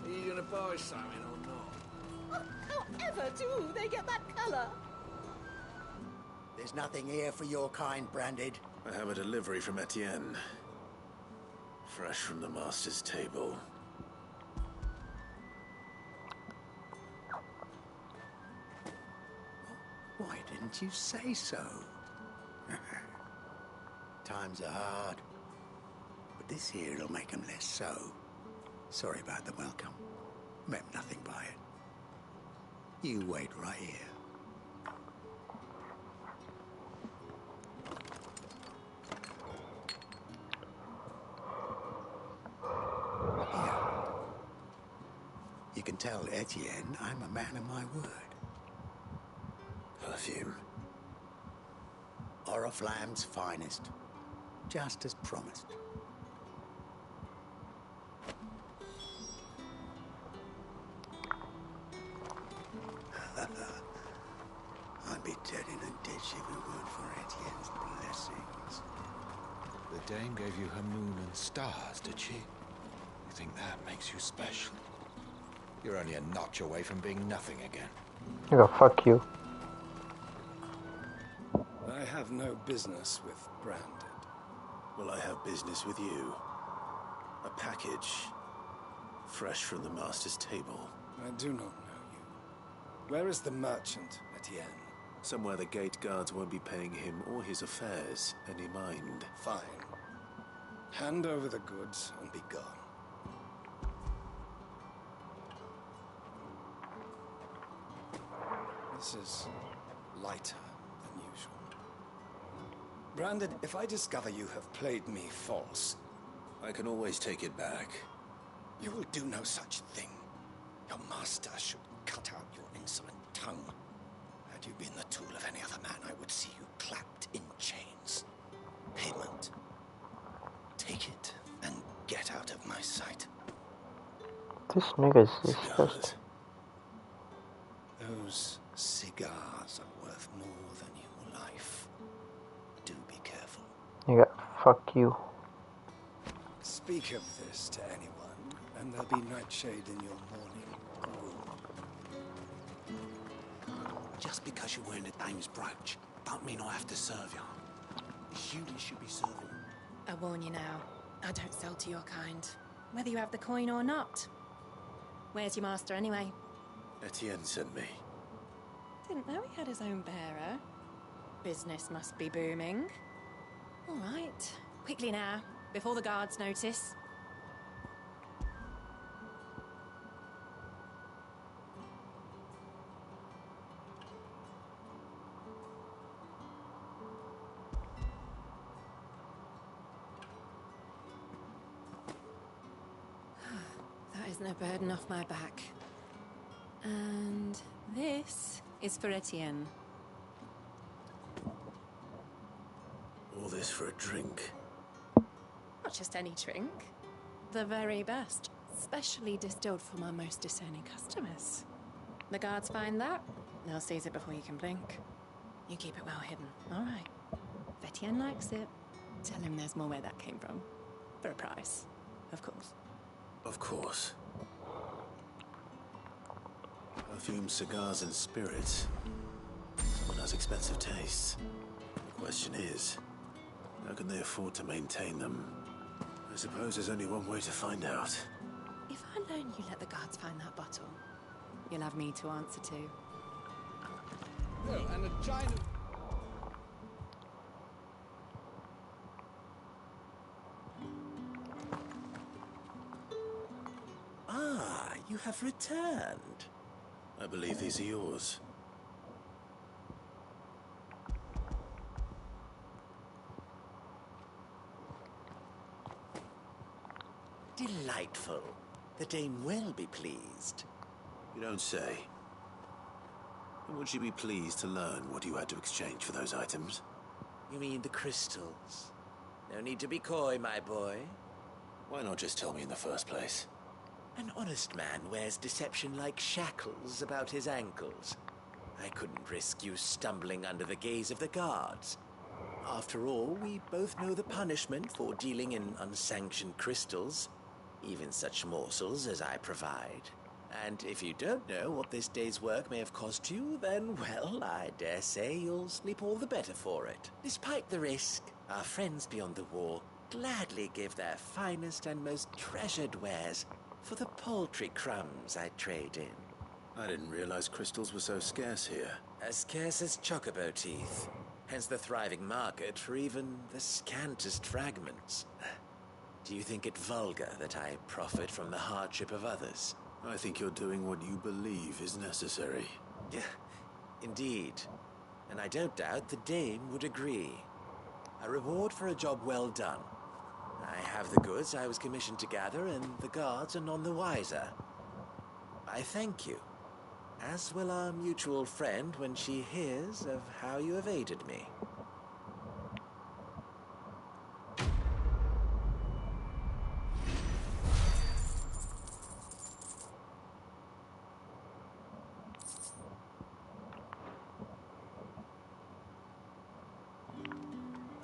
Are you gonna buy something or not? However do they get that colour? There's nothing here for your kind, Branded. I have a delivery from Etienne. Fresh from the Master's table. Why didn't you say so? Times are hard. But this here'll make 'em less so. Sorry about the welcome. Meant nothing by it. You wait right here. Here. You can tell Etienne I'm a man of my word. Perfume. Oriflamme's finest. Just as promised. I'd be dead in a ditch if it weren't for Etienne's blessings. The Dame gave you her moon and stars, did she? You think that makes you special? You're only a notch away from being nothing again. You go, fuck you. I have no business with Branded. Well, I have business with you. A package. Fresh from the Master's table. I do not know you. Where is the merchant, Etienne? Somewhere the gate guards won't be paying him or his affairs any mind. Fine. Hand over the goods and be gone. This is lighter than usual. Branded, if I discover you have played me false... I can always take it back. You will do no such thing. Your master should cut out your insolent tongue. Had you been the tool of any other man, I would see you clapped in chains. Payment. Take it and get out of my sight. This nigga is disgusting. Those cigars are worth more than your life. Do be careful. Nigga, fuck you. Speak of this to anyone, and there'll be nightshade in your morning room. Just because you're wearing the Dame's brooch, don't mean I have to serve you. The Hewleys should be serving I warn you now, I don't sell to your kind, whether you have the coin or not. Where's your master, anyway? Etienne sent me. Didn't know he had his own bearer. Business must be booming. All right, quickly now, before the guards notice. That isn't a burden off my back. And this is for Etienne. All this for a drink. Not just any drink. The very best. Specially distilled for my most discerning customers. The guards find that, they'll seize it before you can blink. You keep it well hidden, all right? If Etienne likes it, tell him there's more where that came from. For a price, of course. Of course. Perfume, cigars, and spirits. Someone has expensive tastes. The question is, how can they afford to maintain them? I suppose there's only one way to find out. If I learn you let the guards find that bottle, you'll have me to answer to. Oh, and a giant... Ah, you have returned. I believe these are yours. Delightful. The dame will be pleased. You don't say. And would she be pleased to learn what you had to exchange for those items? You mean the crystals? No need to be coy, my boy. Why not just tell me in the first place? An honest man wears deception like shackles about his ankles. I couldn't risk you stumbling under the gaze of the guards. After all, we both know the punishment for dealing in unsanctioned crystals, even such morsels as I provide. And if you don't know what this day's work may have cost you, then, well, I dare say you'll sleep all the better for it. Despite the risk, our friends beyond the wall gladly give their finest and most treasured wares for the paltry crumbs I trade in. I didn't realize crystals were so scarce here. As scarce as chocobo teeth. Hence the thriving market for even the scantest fragments. Do you think it vulgar that I profit from the hardship of others? I think you're doing what you believe is necessary. Yeah, indeed. And I don't doubt the dame would agree. A reward for a job well done. I have the goods I was commissioned to gather, and the guards are none the wiser. I thank you, as will our mutual friend when she hears of how you have aided me.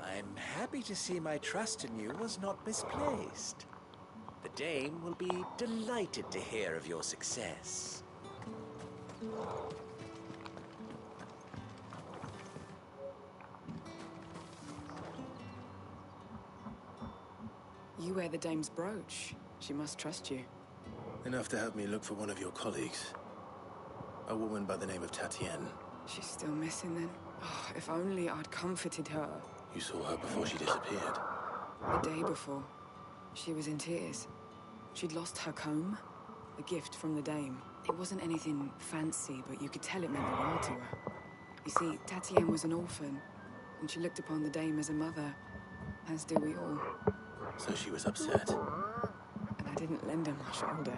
I'm happy to see my trust in you was not misplaced. The dame will be delighted to hear of your success. You wear the dame's brooch. She must trust you. Enough to have me look for one of your colleagues. A woman by the name of Tatienne. She's still missing then. Oh, if only I'd comforted her. You saw her before she disappeared. The day before. She was in tears. She'd lost her comb. A gift from the dame. It wasn't anything fancy, but you could tell it meant the world to her. You see, Tatienne was an orphan, and she looked upon the dame as a mother, as do we all. So she was upset. And I didn't lend her my shoulder.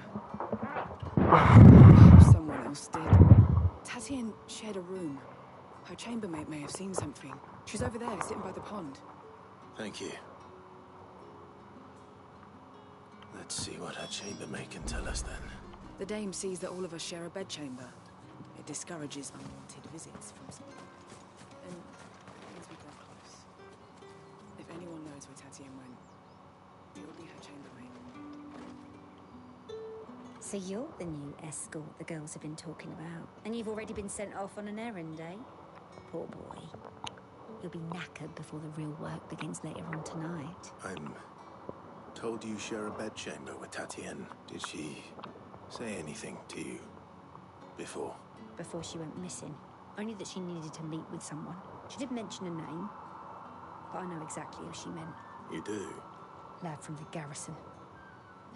Perhaps someone else did. Tatienne shared a room. Her chambermaid may have seen something. She's over there, sitting by the pond. Thank you. Let's see what her chambermaid can tell us then. The dame sees that all of us share a bedchamber. It discourages unwanted visits from some... And as we grow close, if anyone knows where Tatienne went, it will be her chambermaid. So you're the new escort the girls have been talking about. And you've already been sent off on an errand, eh? Poor boy. You'll be knackered before the real work begins later on tonight. I'm told you share a bedchamber with Tatienne. Did she say anything to you before? Before she went missing. Only that she needed to meet with someone. She did mention a name, but I know exactly who she meant. You do? Lad from the garrison.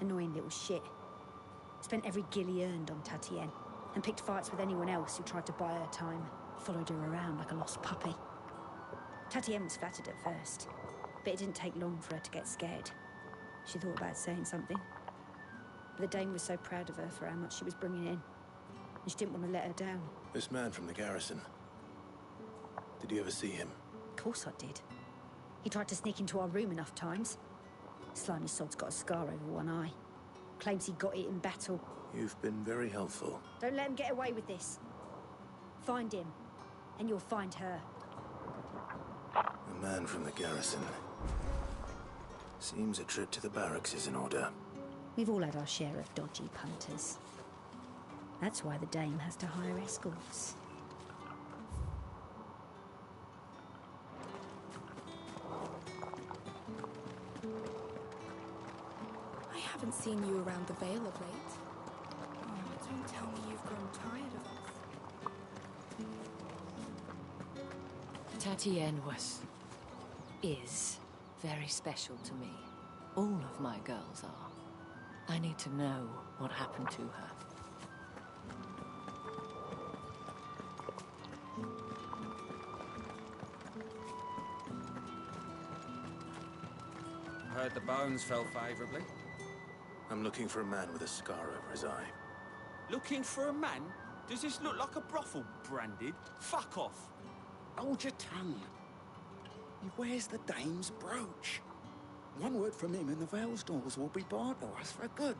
Annoying little shit. Spent every guil he earned on Tatienne, and picked fights with anyone else who tried to buy her time. Followed her around like a lost puppy. Tatienne was flattered at first, but it didn't take long for her to get scared. She thought about saying something. But the dame was so proud of her for how much she was bringing in, and she didn't want to let her down. This man from the garrison. Did you ever see him? Of course I did. He tried to sneak into our room enough times. Slimy sod's got a scar over one eye. Claims he got it in battle. You've been very helpful. Don't let him get away with this. Find him, and you'll find her. A man from the garrison. Seems a trip to the barracks is in order. We've all had our share of dodgy punters. That's why the dame has to hire escorts. I haven't seen you around the Vale of late. Oh, don't tell me you've grown tired of us. Tatienne is very special to me. All of my girls are. I need to know what happened to her. Heard the bones fell favourably. I'm looking for a man with a scar over his eye. Looking for a man? Does this look like a brothel, Branded? Fuck off. Hold your tongue. He wears the dame's brooch. One word from him and the Vale's doors will be barred to us for good.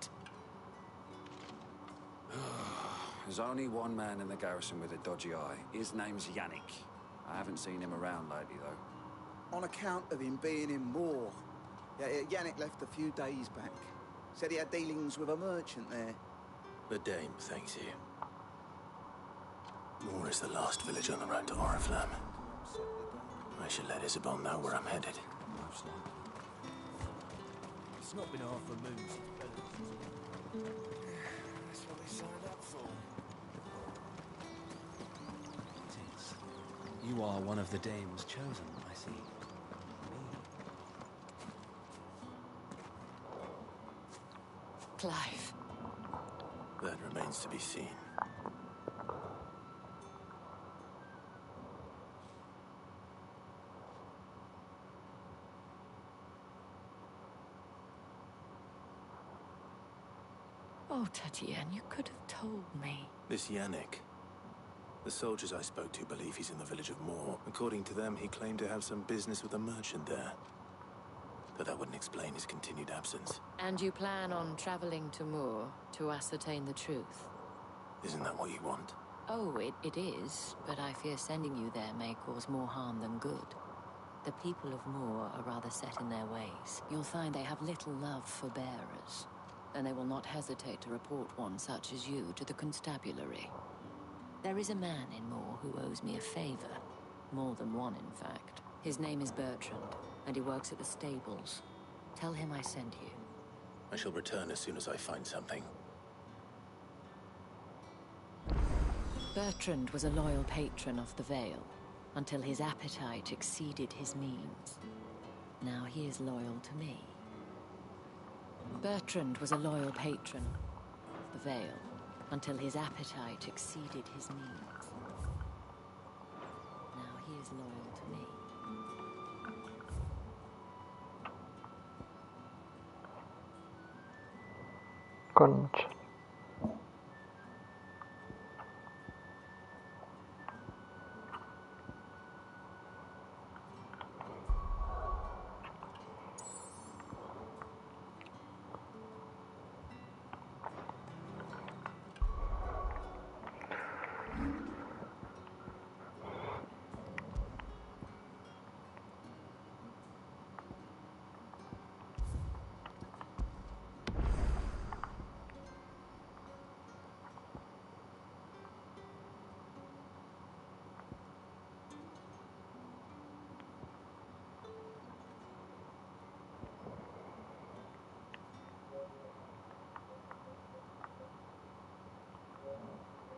There's only one man in the garrison with a dodgy eye. His name's Yannick. I haven't seen him around lately, though. On account of him being in Moor. Yeah, Yannick left a few days back. Said he had dealings with a merchant there. The dame thanks you. Moor is the last village on the road to Oriflamme. I should let Isabel know where I'm headed. Most likely. It's not been half a moon since Bella. That's what they signed up for. It is. You are one of the dame's chosen, I see. Me. Clive. That remains to be seen. Oh, Tatienne, you could have told me. This Yannick. The soldiers I spoke to believe he's in the village of Moor. According to them, he claimed to have some business with a merchant there. But that wouldn't explain his continued absence. And you plan on traveling to Moor to ascertain the truth? Isn't that what you want? Oh, it is, but I fear sending you there may cause more harm than good. The people of Moor are rather set in their ways. You'll find they have little love for bearers, and they will not hesitate to report one such as you to the constabulary. There is a man in Moor who owes me a favor. More than one, in fact. His name is Bertrand, and he works at the stables. Tell him I sent you. I shall return as soon as I find something. Bertrand was a loyal patron of the Vale, until his appetite exceeded his means. Now he is loyal to me. Bertrand was a loyal patron of the Vale, until his appetite exceeded his means. Now he is loyal to me. Concha.